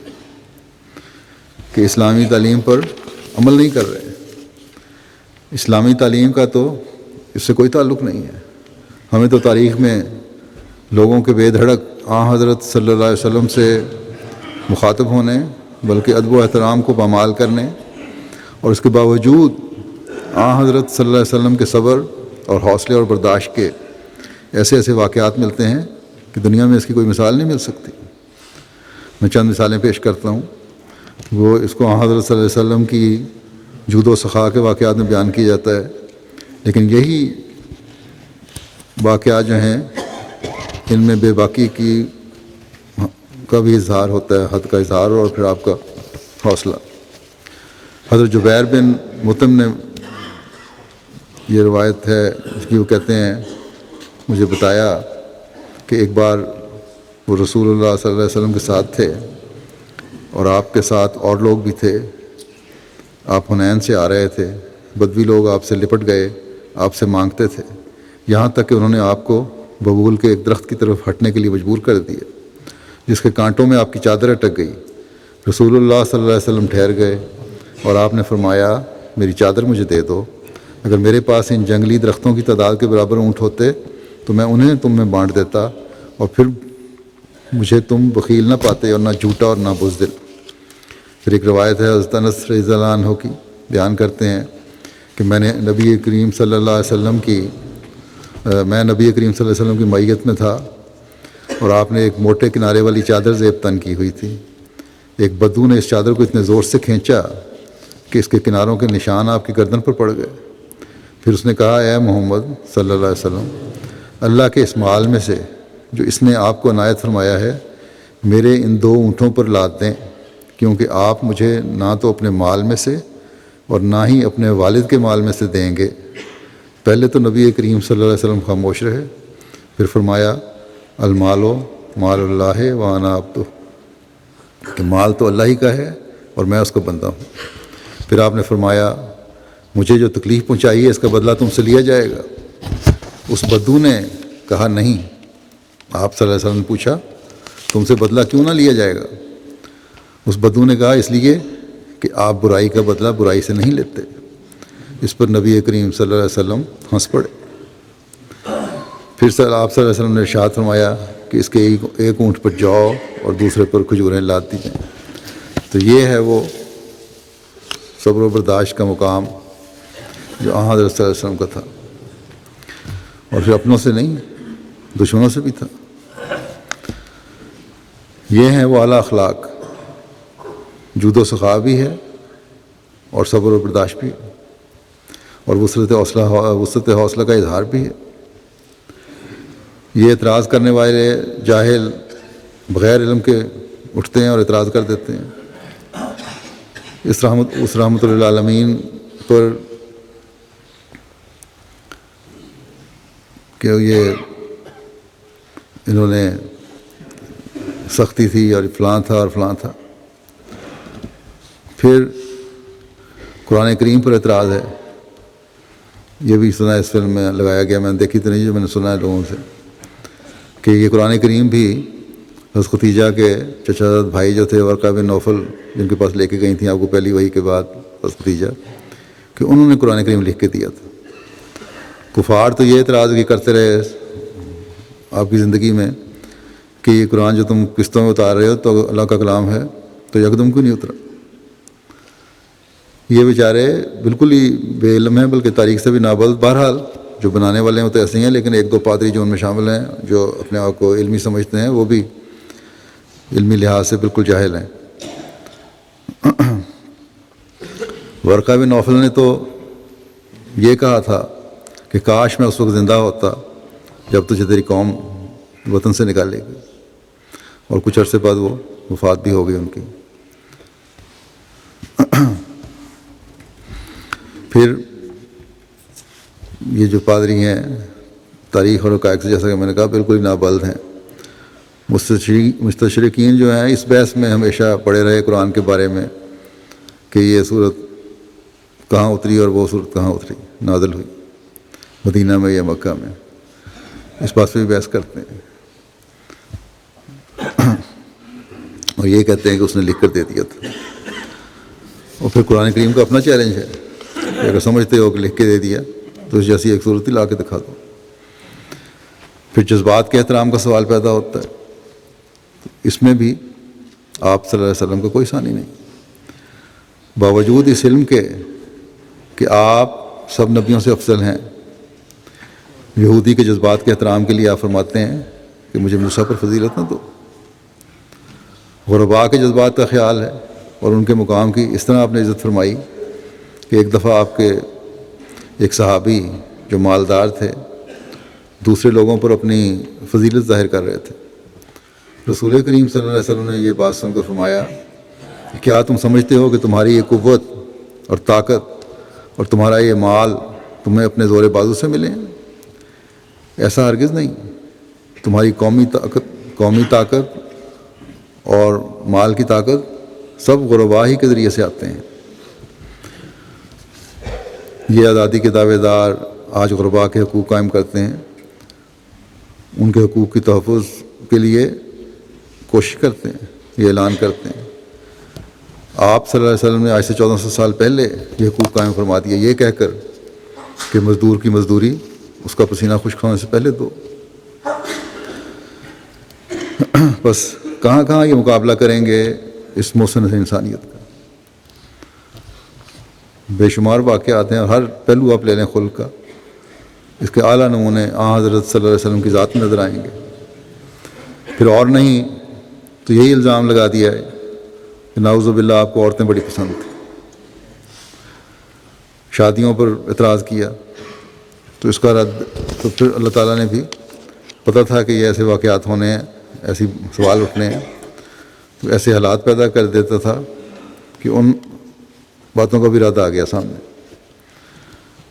کہ اسلامی تعلیم پر عمل نہیں کر رہے۔ اسلامی تعلیم کا تو اس سے کوئی تعلق نہیں ہے۔ ہمیں تو تاریخ میں لوگوں کے بے دھڑک حضرت صلی اللہ علیہ وسلم سے مخاطب ہونے، بلکہ ادب و احترام کو پامال کرنے، اور اس کے باوجود حضرت صلی اللہ علیہ وسلم کے صبر اور حوصلے اور برداشت کے ایسے ایسے واقعات ملتے ہیں کہ دنیا میں اس کی کوئی مثال نہیں مل سکتی۔ میں چند مثالیں پیش کرتا ہوں۔ وہ اس کو حضرت صلی اللہ علیہ وسلم کی جود و سخا کے واقعات میں بیان کیا جاتا ہے، لیکن یہی واقعات جو ہیں ان میں بے باکی کا بھی اظہار ہوتا ہے، حد کا اظہار، اور پھر آپ کا حوصلہ۔ حضرت جبیر بن مطعم نے یہ روایت ہے اس کی، وہ کہتے ہیں مجھے بتایا کہ ایک بار وہ رسول اللہ صلی اللہ علیہ وسلم کے ساتھ تھے اور آپ کے ساتھ اور لوگ بھی تھے۔ آپ حنین سے آ رہے تھے، بدوی لوگ آپ سے لپٹ گئے، آپ سے مانگتے تھے، یہاں تک کہ انہوں نے آپ کو ببول کے ایک درخت کی طرف ہٹنے کے لیے مجبور کر دیا، جس کے کانٹوں میں آپ کی چادر اٹک گئی۔ رسول اللہ صلی اللہ علیہ وسلم ٹھہر گئے اور آپ نے فرمایا میری چادر مجھے دے دو، اگر میرے پاس ان جنگلی درختوں کی تعداد کے برابر اونٹ ہوتے تو میں انہیں تم میں بانٹ دیتا، اور پھر مجھے تم بخیل نہ پاتے اور نہ جھوٹا اور نہ بزدل۔ پھر ایک روایت ہے حضرت انس رضی اللہ عنہ کی، بیان کرتے ہیں کہ میں نبی کریم صلی اللہ علیہ وسلم کی معیت میں تھا، اور آپ نے ایک موٹے کنارے والی چادر زیب تن کی ہوئی تھی۔ ایک بدو نے اس چادر کو اتنے زور سے کھینچا کہ اس کے کناروں کے نشان آپ کی گردن پر پڑ گئے۔ پھر اس نے کہا اے محمد صلی اللہ علیہ وسلم، اللہ کے اس مال میں سے جو اس نے آپ کو عنایت فرمایا ہے میرے ان دو اونٹوں پر لاد دیں، کیونکہ آپ مجھے نہ تو اپنے مال میں سے اور نہ ہی اپنے والد کے مال میں سے دیں گے۔ پہلے تو نبی کریم صلی اللہ علیہ وسلم خاموش رہے، پھر فرمایا المال مال اللہ وانا عبدہ، کہ مال تو اللہ ہی کا ہے اور میں اس کا بندہ ہوں۔ پھر آپ نے فرمایا مجھے جو تکلیف پہنچائی ہے اس کا بدلہ تم سے لیا جائے گا۔ اس بدو نے کہا نہیں، آپ صلی اللہ علیہ وسلم نے پوچھا تم سے بدلہ کیوں نہ لیا جائے گا؟ اس بدو نے کہا اس لیے کہ آپ برائی کا بدلہ برائی سے نہیں لیتے۔ اس پر نبی کریم صلی اللہ علیہ وسلم ہنس پڑے۔ پھر آپ صلی اللہ علیہ وسلم نے ارشاد فرمایا کہ اس کے ایک اونٹ پر جاؤ اور دوسرے پر کھجوریں لاد دی جائیں۔ تو یہ ہے وہ صبر و برداشت کا مقام جو حضرت صلی اللہ علیہ وسلم کا تھا، اور پھر اپنوں سے نہیں دشمنوں سے بھی تھا۔ یہ ہیں وہ اعلیٰ اخلاق، جود و سخا بھی ہے اور صبر و برداشت بھی، اور وسعت حوصلہ کا اظہار بھی ہے۔ یہ اعتراض کرنے والے جاہل بغیر علم کے اٹھتے ہیں اور اعتراض کر دیتے ہیں۔ اس رحمت للعالمین پر کہ یہ انہوں نے سختی تھی اور فلاں تھا اور فلاں تھا۔ پھر قرآن کریم پر اعتراض ہے، یہ بھی سنا ہے، اس فلم میں لگایا گیا، میں نے دیکھی تو نہیں، جو میں نے سنا ہے لوگوں سے کہ یہ قرآن کریم بھی حضرت ختیجہ کے چچا زاد بھائی جو تھے ورقہ بن نوفل، جن کے پاس لے کے گئی تھیں آپ کو پہلی وحی کے بعد حضرت ختیجہ، کہ انہوں نے قرآن کریم لکھ کے دیا تھا۔ کفار تو یہ اعتراض بھی کرتے رہے آپ کی زندگی میں کہ یہ قرآن جو تم قسطوں میں اتار رہے ہو تو اللہ کا کلام ہے تو یکدم کیوں نہیں اترا؟ یہ بیچارے بالکل ہی بے علم ہیں، بلکہ تاریخ سے بھی نابلد۔ بہرحال جو بنانے والے ہیں وہ تو ایسے ہی ہیں، لیکن ایک دو پادری جو ان میں شامل ہیں جو اپنے آپ کو علمی سمجھتے ہیں وہ بھی علمی لحاظ سے بالکل جاہل ہیں۔ ورقہ بن نوفل نے تو یہ کہا تھا کہ کاش میں اس وقت زندہ ہوتا جب تجھے تیری قوم وطن سے نکالے گی، اور کچھ عرصے بعد وہ وفات بھی ہو گئی ان کی۔ پھر یہ جو پادری ہیں تاریخ اور حقائق سے، جیسا کہ میں نے کہا، بالکل ہی نابلد ہیں۔ مستشرقین جو ہیں اس بحث میں ہمیشہ پڑے رہے قرآن کے بارے میں کہ یہ صورت کہاں اتری اور وہ صورت کہاں اتری، نازل ہوئی، مدینہ میں یا مکہ میں، اس بات پہ بھی بحث کرتے ہیں، اور یہ کہتے ہیں کہ اس نے لکھ کر دے دیا تھا۔ اور پھر قرآن کریم کا اپنا چیلنج ہے کہ اگر سمجھتے ہو کہ لکھ کے دے دیا تو اس جیسی ایک صورت ہی لا کے دکھا دو۔ پھر جذبات کے احترام کا سوال پیدا ہوتا ہے، اس میں بھی آپ صلی اللہ علیہ وسلم کا کوئی ثانی نہیں، باوجود اس علم کے کہ آپ سب نبیوں سے افضل ہیں۔ یہودی کے جذبات کے احترام کے لیے آپ فرماتے ہیں کہ مجھے موسیٰ پر فضیلت نہ دو۔ غرباء کے جذبات کا خیال ہے اور ان کے مقام کی اس طرح آپ نے عزت فرمائی کہ ایک دفعہ آپ کے ایک صحابی جو مالدار تھے دوسرے لوگوں پر اپنی فضیلت ظاہر کر رہے تھے۔ رسول کریم صلی اللہ علیہ وسلم نے یہ بات سن کر فرمایا کہ کیا تم سمجھتے ہو کہ تمہاری یہ قوت اور طاقت اور تمہارا یہ مال تمہیں اپنے زور بازو سے ملے ہیں؟ ایسا ہرگز نہیں۔ تمہاری قومی طاقت اور مال کی طاقت سب غرباء ہی کے ذریعے سے آتے ہیں۔ یہ آزادی کے دعوے دار آج غرباء کے حقوق قائم کرتے ہیں، ان کے حقوق کی تحفظ کے لیے کوشش کرتے ہیں، یہ اعلان کرتے ہیں۔ آپ صلی اللہ علیہ وسلم نے آج سے 1400 سال پہلے یہ حقوق قائم فرما دیے، یہ کہہ کر کہ مزدور کی مزدوری اس کا پسینہ خشک ہونے سے پہلے دو۔ بس کہاں کہاں یہ مقابلہ کریں گے اس محسن انسانیت کا؟ بے شمار واقعات ہیں، اور ہر پہلو آپ لے لیں خلق کا، اس کے اعلیٰ نمونے حضرت صلی اللہ علیہ وسلم کی ذات میں نظر آئیں گے۔ پھر اور نہیں تو یہی الزام لگا دیا ہے کہ نعوذ باللہ آپ کو عورتیں بڑی پسند تھیں، شادیوں پر اعتراض کیا تو اس کا رد تو پھر اللہ تعالیٰ نے بھی پتہ تھا کہ یہ ایسے واقعات ہونے ہیں، ایسی سوال اٹھنے ہیں، تو ایسے حالات پیدا کر دیتا تھا کہ ان باتوں کا بھی رد آ گیا سامنے۔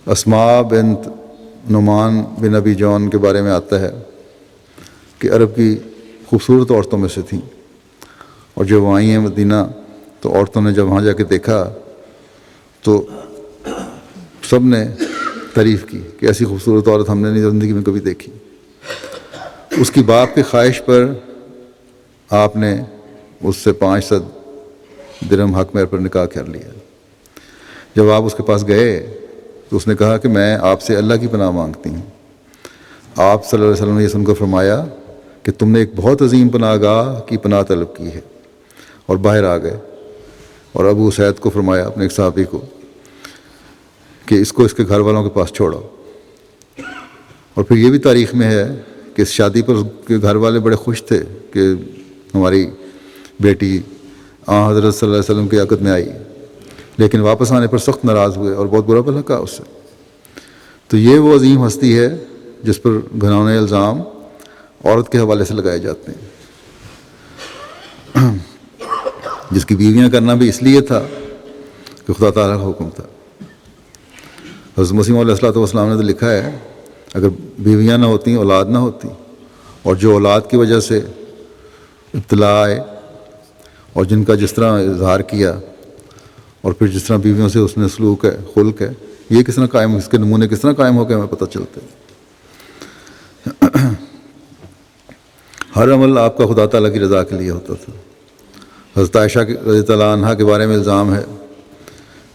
اسماء بنت نعمان بن ابی جون کے بارے میں آتا ہے کہ عرب کی خوبصورت عورتوں میں سے تھیں، اور جب وہ آئی ہیں مدینہ تو عورتوں نے جب وہاں جا کے دیکھا تو سب نے تعریف کی کہ ایسی خوبصورت عورت ہم نے نہیں زندگی میں کبھی دیکھی۔ اس کی باپ کی خواہش پر آپ نے اس سے 500 درہم حق مہر پر نکاح کر لیا۔ جب آپ اس کے پاس گئے تو اس نے کہا کہ میں آپ سے اللہ کی پناہ مانگتی ہوں۔ آپ صلی اللہ علیہ وسلم نے یہ سن کر فرمایا کہ تم نے ایک بہت عظیم پناہ گاہ کی پناہ طلب کی ہے، اور باہر آ گئے۔ اور ابو سعید کو فرمایا، اپنے ایک صحابی کو، کہ اس کو اس کے گھر والوں کے پاس چھوڑو۔ اور پھر یہ بھی تاریخ میں ہے کہ اس شادی پر اس کے گھر والے بڑے خوش تھے کہ ہماری بیٹی حضرت صلی اللہ علیہ وسلم کی عقد میں آئی، لیکن واپس آنے پر سخت ناراض ہوئے اور بہت برا بھلا کہا اس سے۔ تو یہ وہ عظیم ہستی ہے جس پر گھناؤنے الزام عورت کے حوالے سے لگائے جاتے ہیں، جس کی بیویاں کرنا بھی اس لیے تھا کہ خدا تعالیٰ کا حکم تھا۔ حضرت مسیح علیہ السلام نے تو لکھا ہے اگر بیویاں نہ ہوتیں اولاد نہ ہوتی، اور جو اولاد کی وجہ سے ابتلا آئے اور جن کا جس طرح اظہار کیا اور پھر جس طرح بیویوں سے اس نے سلوک ہے، خلق ہے، یہ کس طرح قائم، اس کے نمونے کس طرح قائم ہو کے ہمیں پتہ چلتے ہیں۔ ہر عمل آپ کا خدا تعالیٰ کی رضا کے لیے ہوتا تھا۔ حضرت عائشہ رضی اللہ عنہا کے بارے میں الزام ہے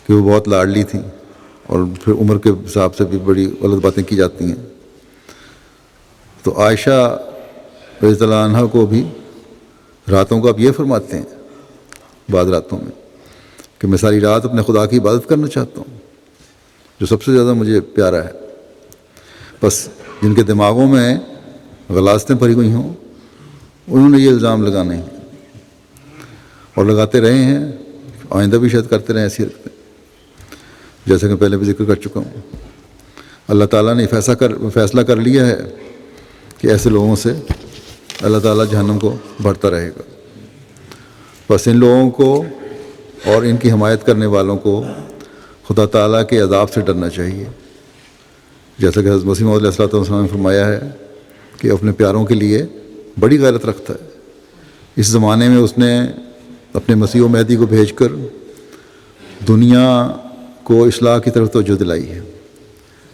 کہ وہ بہت لاڈلی تھیں، اور پھر عمر کے حساب سے بھی بڑی غلط باتیں کی جاتی ہیں۔ تو عائشہ رضی اللہ عنہا کو بھی راتوں کو آپ یہ فرماتے ہیں بعض راتوں میں کہ میں ساری رات اپنے خدا کی عبادت کرنا چاہتا ہوں جو سب سے زیادہ مجھے پیارا ہے، بس جن کے دماغوں میں غلاظتیں بھری ہوئی ہوں انہوں نے یہ الزام لگانے ہیں، اور لگاتے رہے ہیں، آئندہ بھی شاید کرتے رہے ایسی حرکتیں، جیسا کہ پہلے بھی ذکر کر چکا ہوں۔ اللہ تعالیٰ نے فیصلہ کر لیا ہے کہ ایسے لوگوں سے اللہ تعالیٰ جہنم کو بھرتا رہے گا۔ بس ان لوگوں کو اور ان کی حمایت کرنے والوں کو خدا تعالیٰ کے عذاب سے ڈرنا چاہیے، جیسا کہ حضرت مسیح علیہ السلام نے فرمایا ہے کہ اپنے پیاروں کے لیے بڑی غیرت رکھتا ہے۔ اس زمانے میں اس نے اپنے مسیح و مہدی کو بھیج کر دنیا کو اصلاح کی طرف توجہ دلائی ہے،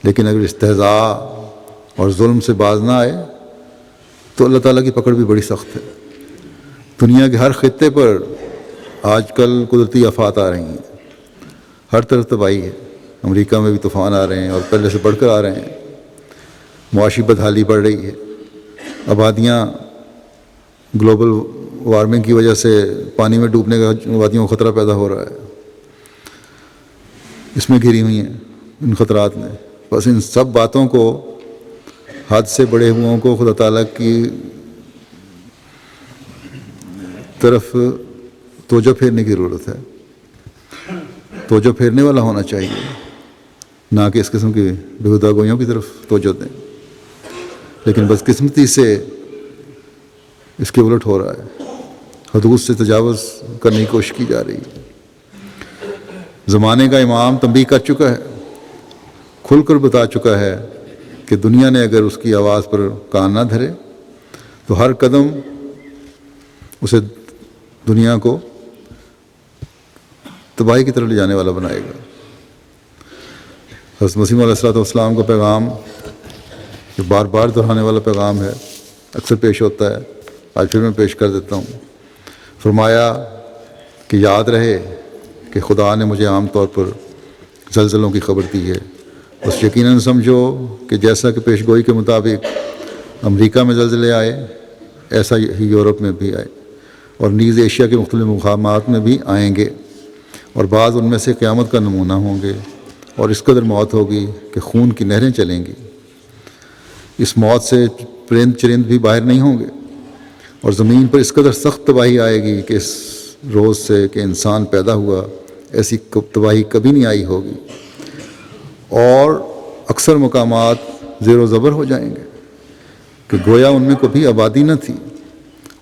لیکن اگر استہزاء اور ظلم سے باز نہ آئے تو اللہ تعالیٰ کی پکڑ بھی بڑی سخت ہے۔ دنیا کے ہر خطے پر آج کل قدرتی آفات آ رہی ہیں، ہر طرف تباہی ہے۔ امریکہ میں بھی طوفان آ رہے ہیں اور پہلے سے بڑھ کر آ رہے ہیں، معاشی بدحالی بڑھ رہی ہے، آبادیاں گلوبل وارمنگ کی وجہ سے پانی میں ڈوبنے کا آبادیوں کو خطرہ پیدا ہو رہا ہے، اس میں گھری ہوئی ہیں ان خطرات میں۔ بس ان سب باتوں کو، حد سے بڑے ہوئوں کو خدا تعالیٰ کی طرف توجہ پھیرنے کی ضرورت ہے۔ توجہ پھیرنے والا ہونا چاہیے، نہ کہ اس قسم کی بےہودہ گوئیوں کی طرف توجہ دیں، لیکن بدقسمتی سے اس کے الٹ ہو رہا ہے، حدود سے تجاوز کرنے کی کوشش کی جا رہی ہے۔ زمانے کا امام تنبیہ کر چکا ہے، کھل کر بتا چکا ہے کہ دنیا نے اگر اس کی آواز پر کان نہ دھرے تو ہر قدم اسے دنیا کو تباہی کی طرف لے جانے والا بنائے گا۔ حضرت مسیح علیہ السلام کا پیغام جو بار بار دہرانے والا پیغام ہے، اکثر پیش ہوتا ہے، آج پھر میں پیش کر دیتا ہوں۔ فرمایا کہ یاد رہے کہ خدا نے مجھے عام طور پر زلزلوں کی خبر دی ہے، بس یقیناً سمجھو کہ جیسا کہ پیش گوئی کے مطابق امریکہ میں زلزلے آئے، ایسا ہی یورپ میں بھی آئے، اور نیز ایشیا کے مختلف مقامات میں بھی آئیں گے، اور بعض ان میں سے قیامت کا نمونہ ہوں گے، اور اس قدر موت ہوگی کہ خون کی نہریں چلیں گی۔ اس موت سے پرند چرند بھی باہر نہیں ہوں گے، اور زمین پر اس قدر سخت تباہی آئے گی کہ اس روز سے کہ انسان پیدا ہوا ایسی تباہی کبھی نہیں آئی ہوگی، اور اکثر مقامات زیر و زبر ہو جائیں گے کہ گویا ان میں کبھی آبادی نہ تھی،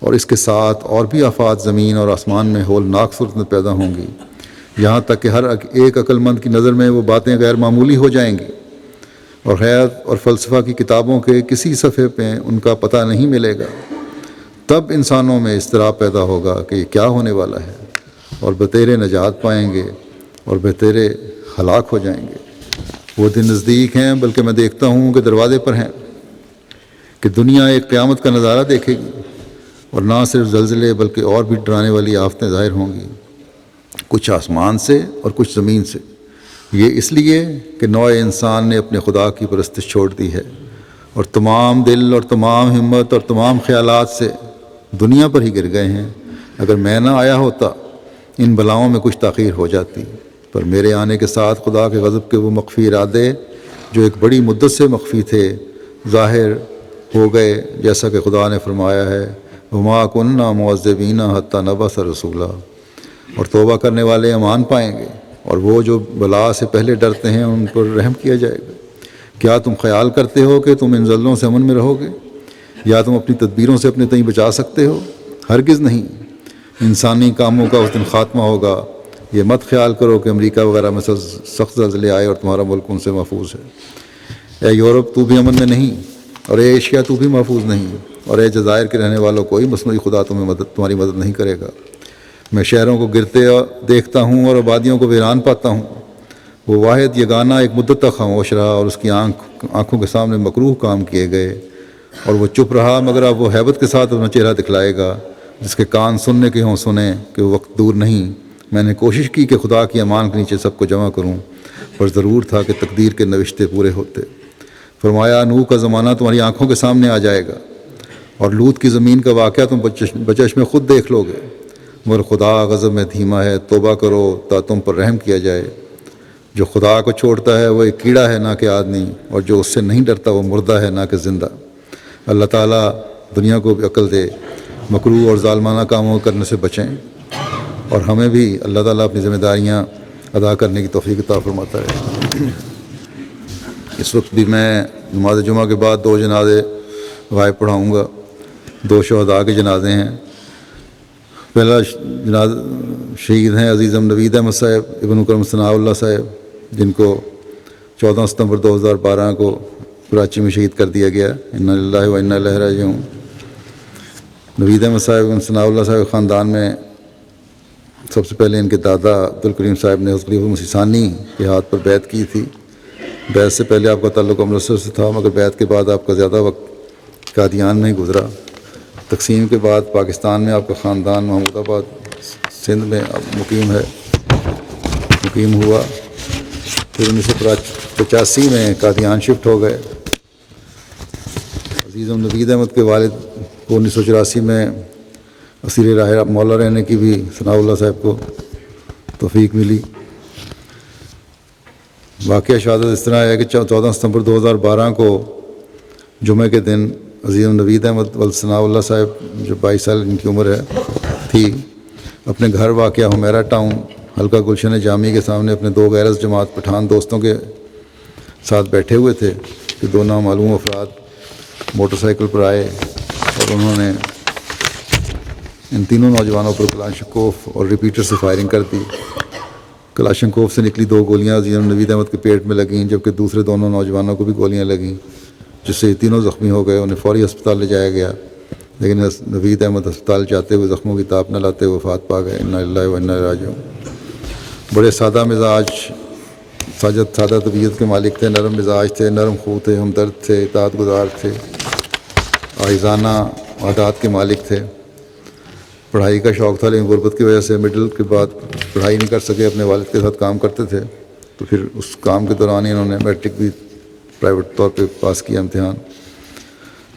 اور اس کے ساتھ اور بھی آفات زمین اور آسمان میں ہولناک صورت میں پیدا ہوں گی، یہاں تک کہ ہر ایک عقل مند کی نظر میں وہ باتیں غیر معمولی ہو جائیں گی، اور خیال اور فلسفہ کی کتابوں کے کسی صفحے پہ ان کا پتہ نہیں ملے گا۔ تب انسانوں میں اضطراب پیدا ہوگا کہ یہ کیا ہونے والا ہے، اور بتیرے نجات پائیں گے اور بتیرے ہلاک ہو جائیں گے۔ وہ دن نزدیک ہیں، بلکہ میں دیکھتا ہوں کہ دروازے پر ہیں۔ کہ دنیا ایک قیامت کا نظارہ دیکھے گی، اور نہ صرف زلزلے بلکہ اور بھی ڈرانے والی آفتیں ظاہر ہوں گی، کچھ آسمان سے اور کچھ زمین سے۔ یہ اس لیے کہ نوع انسان نے اپنے خدا کی پرستش چھوڑ دی ہے، اور تمام دل اور تمام ہمت اور تمام خیالات سے دنیا پر ہی گر گئے ہیں۔ اگر میں نہ آیا ہوتا ان بلاؤں میں کچھ تاخیر ہو جاتی، پر میرے آنے کے ساتھ خدا کے غضب کے وہ مخفی ارادے جو ایک بڑی مدت سے مخفی تھے ظاہر ہو گئے، جیسا کہ خدا نے فرمایا ہے وما كنا معذبین حتی نبعث رسولا۔ اور توبہ کرنے والے امان پائیں گے، اور وہ جو بلا سے پہلے ڈرتے ہیں ان پر رحم کیا جائے گا۔ کیا تم خیال کرتے ہو کہ تم ان زلزلوں سے امن میں رہو گے، یا تم اپنی تدبیروں سے اپنے تئیں بچا سکتے ہو؟ ہرگز نہیں۔ انسانی کاموں کا اس دن خاتمہ ہوگا۔ یہ مت خیال کرو کہ امریکہ وغیرہ میں سخت زلزلے آئے اور تمہارا ملک ان سے محفوظ ہے۔ اے یورپ تو بھی امن میں نہیں، اور اے ایشیا تو بھی محفوظ نہیں، اور اے جزائر کے رہنے والوں کوئی مصنوعی خدا تمہاری مدد نہیں کرے گا۔ میں شہروں کو گرتے دیکھتا ہوں اور آبادیوں کو ویران پاتا ہوں۔ وہ واحد یگانہ ایک مدت تک خاموش رہا، اور اس کی آنکھوں کے سامنے مکروہ کام کیے گئے، اور وہ چپ رہا، مگر اب وہ ہیبت کے ساتھ اپنا چہرہ دکھلائے گا۔ جس کے کان سننے کے ہوں سنیں کہ وہ وقت دور نہیں۔ میں نے کوشش کی کہ خدا کی امان کے نیچے سب کو جمع کروں، پر ضرور تھا کہ تقدیر کے نوشتے پورے ہوتے۔ فرمایا نوح کا زمانہ تمہاری آنکھوں کے سامنے آ جائے گا، اور لوط کی زمین کا واقعہ تم بچش میں خود دیکھ لو گے، مگر خدا غضب میں دھیما ہے۔ توبہ کرو تا تم پر رحم کیا جائے۔ جو خدا کو چھوڑتا ہے وہ ایک کیڑا ہے نہ کہ آدمی، اور جو اس سے نہیں ڈرتا وہ مردہ ہے نہ کہ زندہ۔ اللہ تعالیٰ دنیا کو بھی عقل دے، مکروہ اور ظالمانہ کاموں کرنے سے بچیں، اور ہمیں بھی اللہ تعالیٰ اپنی ذمہ داریاں ادا کرنے کی توفیق عطا فرماتا ہے۔ اس وقت بھی میں نماز جمعہ کے بعد 2 جنازے غائب پڑھاؤں گا۔ 2 شہداء کے جنازے ہیں۔ پہلا شہید ہیں عزیزم نوید احمد صاحب ابن اکرم ثناء اللہ صاحب، جن کو 14 ستمبر 2012 کو کراچی میں شہید کر دیا گیا۔ انا للہ و انا الیہ راجعون۔ نوید احمد صاحب ابن ثناء اللہ صاحب خاندان میں سب سے پہلے ان کے دادا عبدالکریم صاحب نے خلیفہ مسیح ثانی کے ہاتھ پر بیعت کی تھی۔ بیعت سے پہلے آپ کا تعلق امرتسر سے تھا، مگر بیعت کے بعد آپ کا زیادہ وقت قادیان میں ہی گزرا۔ تقسیم کے بعد پاکستان میں آپ کا خاندان محمود آباد سندھ میں مقیم ہوا۔ پھر 1985 میں قادیان شفٹ ہو گئے۔ عزیزم نوید احمد کے والد کو 1984 میں اسیر راہ مولا رہنے کی بھی ثناء اللہ صاحب کو توفیق ملی۔ واقعہ شہادت اس طرح ہے کہ 14 ستمبر 2012 کو جمعہ کے دن عزیزم نوید احمد ولد ثناء اللہ صاحب جو 22 سال ان کی عمر تھی، اپنے گھر واقعہ حمیرہ ٹاؤن حلقہ گلشن جامی کے سامنے اپنے 2 غیرت جماعت پٹھان دوستوں کے ساتھ بیٹھے ہوئے تھے کہ 2 نامعلوم افراد موٹر سائیکل پر آئے، اور انہوں نے ان تینوں نوجوانوں پر کلاشنکوف اور ریپیٹر سے فائرنگ کر دی۔ کلاشنکوف سے نکلی 2 گولیاں عزیزم نوید احمد کے پیٹ میں لگیں، جبکہ دوسرے دونوں نوجوانوں کو بھی گولیاں لگیں، جس سے یہ تینوں زخمی ہو گئے۔ انہیں فوری ہسپتال لے جایا گیا، لیکن نوید احمد ہسپتال جاتے ہوئے زخموں کی تاب نہ لاتے ہوئے وفات پا گئے۔ انا للہ و انا الیہ راجعون۔ بڑے سادہ مزاج، سادہ طبیعت کے مالک تھے، نرم مزاج تھے، نرم خو تھے، ہمدرد تھے، اطاعت گزار تھے، عاجزانہ عادات کے مالک تھے۔ پڑھائی کا شوق تھا، لیکن غربت کی وجہ سے مڈل کے بعد پڑھائی نہیں کر سکے، اپنے والد کے ساتھ کام کرتے تھے، تو پھر اس کام کے دوران ہی انہوں نے میٹرک بھی پرائیویٹ طور پہ پاس کیا امتحان۔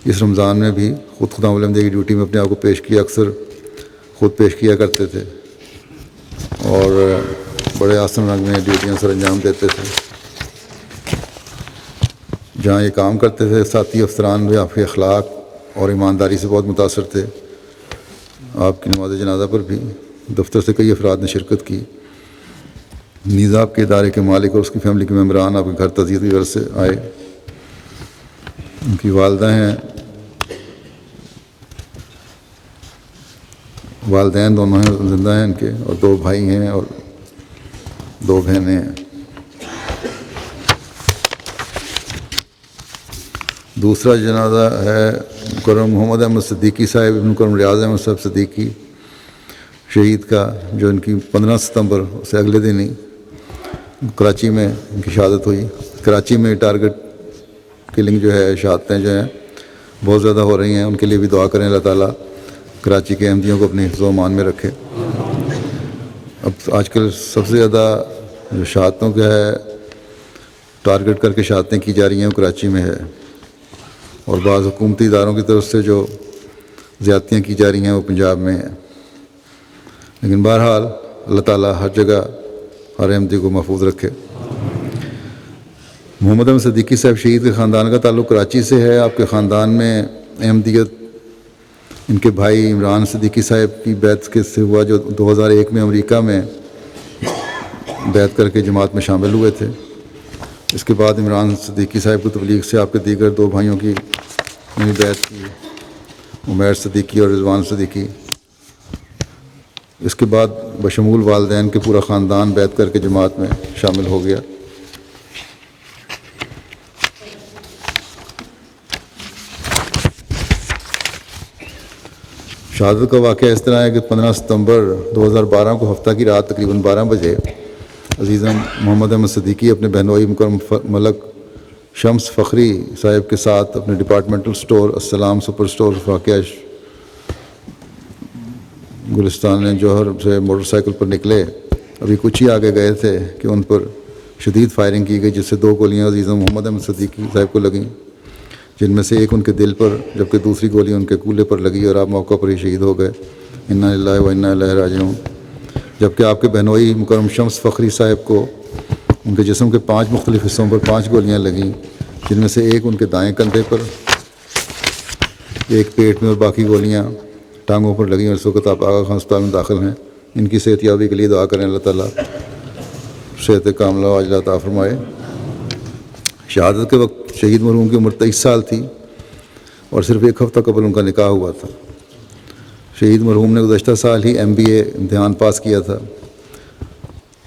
اس رمضان میں بھی خود خدا علمدے کی ڈیوٹی میں اپنے آپ کو پیش کیا، اکثر خود پیش کیا کرتے تھے، اور بڑے آسن رنگ میں ڈیوٹیاں سر انجام دیتے تھے۔ جہاں یہ کام کرتے تھے ساتھی افسران بھی آپ کے اخلاق اور ایمانداری سے بہت متاثر تھے۔ آپ کی نماز جنازہ پر بھی دفتر سے کئی افراد نے شرکت کی۔ نیز آپ کے ادارے کے مالک اور اس کی فیملی کے ممبران آپ کے گھر تعزیت کی غرض سے آئے۔ ان کی والدہ ہیں، والدین دونوں ہیں، زندہ ہیں ان کے، اور 2 بھائی ہیں اور 2 بہنیں ہیں۔ دوسرا جنازہ ہے مکرم محمد احمد صدیقی صاحب ابن مکرم ریاض احمد صاحب صدیقی شہید کا، جو ان کی 15 ستمبر سے اگلے دن ہی کراچی میں ان کی شہادت ہوئی۔ کراچی میں ٹارگٹ کلنگ جو ہے، شہادتیں جو ہیں بہت زیادہ ہو رہی ہیں، ان کے لیے بھی دعا کریں اللہ تعالیٰ کراچی کے احمدیوں کو اپنے حفظ و امان میں رکھے۔ اب آج کل سب سے زیادہ جو شہادتوں کا ہے ٹارگٹ کر کے شہادتیں کی جا رہی ہیں وہ کراچی میں ہے، اور بعض حکومتی اداروں کی طرف سے جو زیادتیاں کی جا رہی ہیں وہ پنجاب میں ہیں۔ لیکن بہرحال اللہ تعالیٰ ہر جگہ ہر احمدی کو محفوظ رکھے۔ محمد احمد صدیقی صاحب شہید کے خاندان کا تعلق کراچی سے ہے۔ آپ کے خاندان میں احمدیت ان کے بھائی عمران صدیقی صاحب کی بیعت کے سے ہوا، جو 2001 میں امریکہ میں بیعت کر کے جماعت میں شامل ہوئے تھے۔ اس کے بعد عمران صدیقی صاحب کو تبلیغ سے آپ کے دیگر 2 بھائیوں کی بیعت کی، عمیر صدیقی اور رضوان صدیقی۔ اس کے بعد بشمول والدین کے پورا خاندان بیعت کر کے جماعت میں شامل ہو گیا۔ شہادت کا واقعہ اس طرح ہے کہ 15 ستمبر 2012 کو ہفتہ کی رات تقریباً 12 بجے عزیزم محمد احمد صدیقی اپنے بہنوئی مکرم ملک شمس فخری صاحب کے ساتھ اپنے ڈپارٹمنٹل سٹور السلام سپر سٹور واقع گلستان جوہر سے موٹر سائیکل پر نکلے۔ ابھی کچھ ہی آگے گئے تھے کہ ان پر شدید فائرنگ کی گئی، جس سے 2 گولیاں عزیزم محمد احمد صدیقی صاحب کو لگیں، جن میں سے ایک ان کے دل پر جبکہ دوسری گولی ان کے کولے پر لگی اور آپ موقع پر ہی شہید ہو گئے۔ انا للہ و انا الیہ راجعون۔ جبکہ آپ کے بہنوئی مکرم شمس فخری صاحب کو ان کے جسم کے 5 مختلف حصوں پر 5 گولیاں لگیں، جن میں سے ایک ان کے دائیں کندھے پر، ایک پیٹ میں، اور باقی گولیاں ٹانگوں پر لگیں، اور اس وقت آپ آغا خان ہسپتال میں داخل ہیں۔ ان کی صحت یابی کے لیے دعا کریں، اللہ تعالیٰ صحت کاملہ و عاجلہ عطا فرمائے۔ شہادت کے وقت شہید مرحوم کی عمر 23 سال تھی اور صرف 1 ہفتہ قبل ان کا نکاح ہوا تھا۔ شہید مرحوم نے گزشتہ سال ہی MBA امتحان پاس کیا تھا۔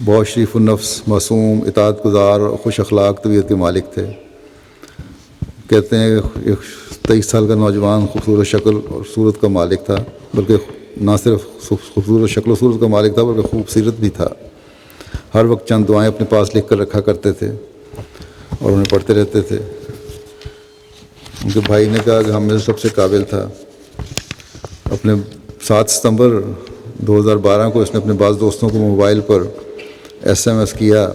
بہت شریف النفس، معصوم، اطاعت گزار اور خوش اخلاق طبیعت کے مالک تھے۔ کہتے ہیں کہ ایک 23 سال کا نوجوان خوبصورت شکل اور صورت کا مالک تھا، بلکہ نہ صرف خوبصورت شکل و صورت کا مالک تھا بلکہ خوبصورت بھی تھا۔ ہر وقت چند دعائیں اپنے پاس لکھ کر رکھا کرتے تھے اور انہیں پڑھتے رہتے تھے۔ ان کے بھائی نے کہا کہ ہم میں سے سب سے قابل تھا۔ اپنے 7 ستمبر 2012 کو اس نے اپنے بعض دوستوں کو موبائل پر SMS کیا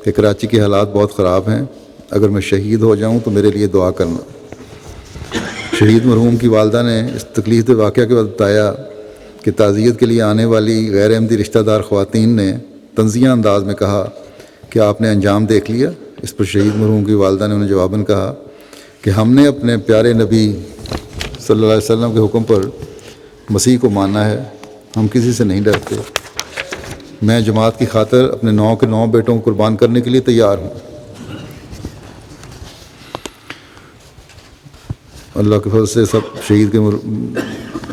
کہ کراچی کے حالات بہت خراب ہیں، اگر میں شہید ہو جاؤں تو میرے لیے دعا کرنا۔ شہید مرحوم کی والدہ نے اس تکلیف دہ واقعہ کے بعد بتایا کہ تعزیت کے لیے آنے والی غیر احمدی رشتہ دار خواتین نے طنزیہ انداز میں کہا کہ آپ نے انجام دیکھ لیا۔ اس پر شہید مرحوم کی والدہ نے انہیں جواباً کہا کہ ہم نے اپنے پیارے نبی صلی اللہ علیہ وسلم کے حکم پر مسیح کو ماننا ہے، ہم کسی سے نہیں ڈرتے۔ میں جماعت کی خاطر اپنے 9 کے 9 بیٹوں کو قربان کرنے کے لیے تیار ہوں۔ اللہ کے فضل سے سب شہید کے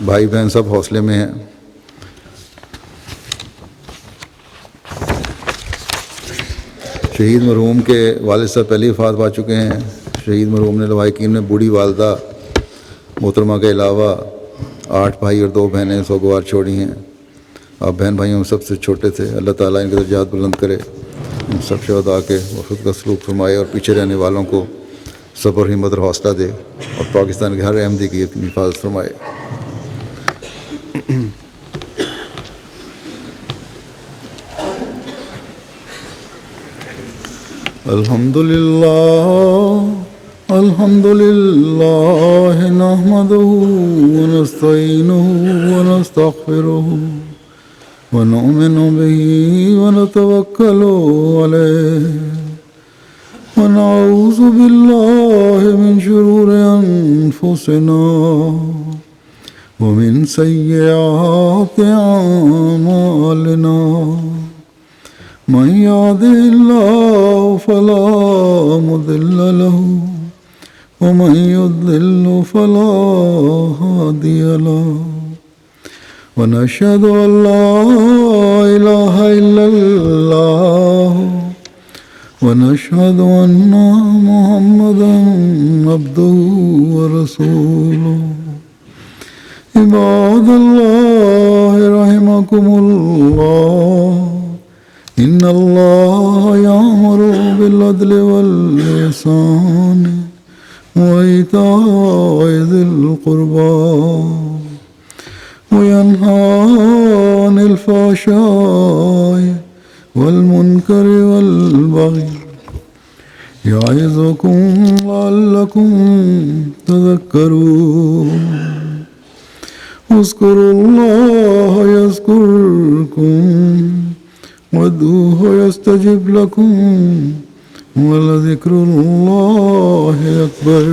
بھائی بہن سب حوصلے میں ہیں۔ شہید مرحوم کے والد صاحب پہلے وفات پا چکے ہیں۔ شہید مرحوم نے لواحقین میں بوڑھی والدہ محترمہ کے علاوہ 8 بھائی اور 2 بہنیں سوگوار چھوڑی ہیں۔ آپ بہن بھائیوں میں سب سے چھوٹے تھے۔ اللہ تعالیٰ ان کے درجات بلند کرے، ان سب شہداء کے وفات کا سلوک فرمائے اور پیچھے رہنے والوں کو صبر، ہمت اور حوصلہ دے، اور پاکستان کے ہر احمدی کی اپنی حفاظت فرمائے۔ الحمد للہ نحمدہ ونستعینہ ونستغفرہ ونؤمن بہ ونتوکل علیہ ونعوذ باللہ من شرور انفسنا ومن سیئات اعمالنا من يهده الله فلا مضل له ومن يضلل فلا هادي له ونشهد أن لا إله إلا الله ونشهد أن محمدا عبده ورسوله عباد الله رحمكم الله إن الله يأمر بالعدل والإحسان وإيتاء ذي القربى وينهى عن الفحشاء والمنكر والبغي يعظكم لعلكم تذكرون اذكروا الله يذكركم وادعوه يستجب لكم ولذكر الله أكبر.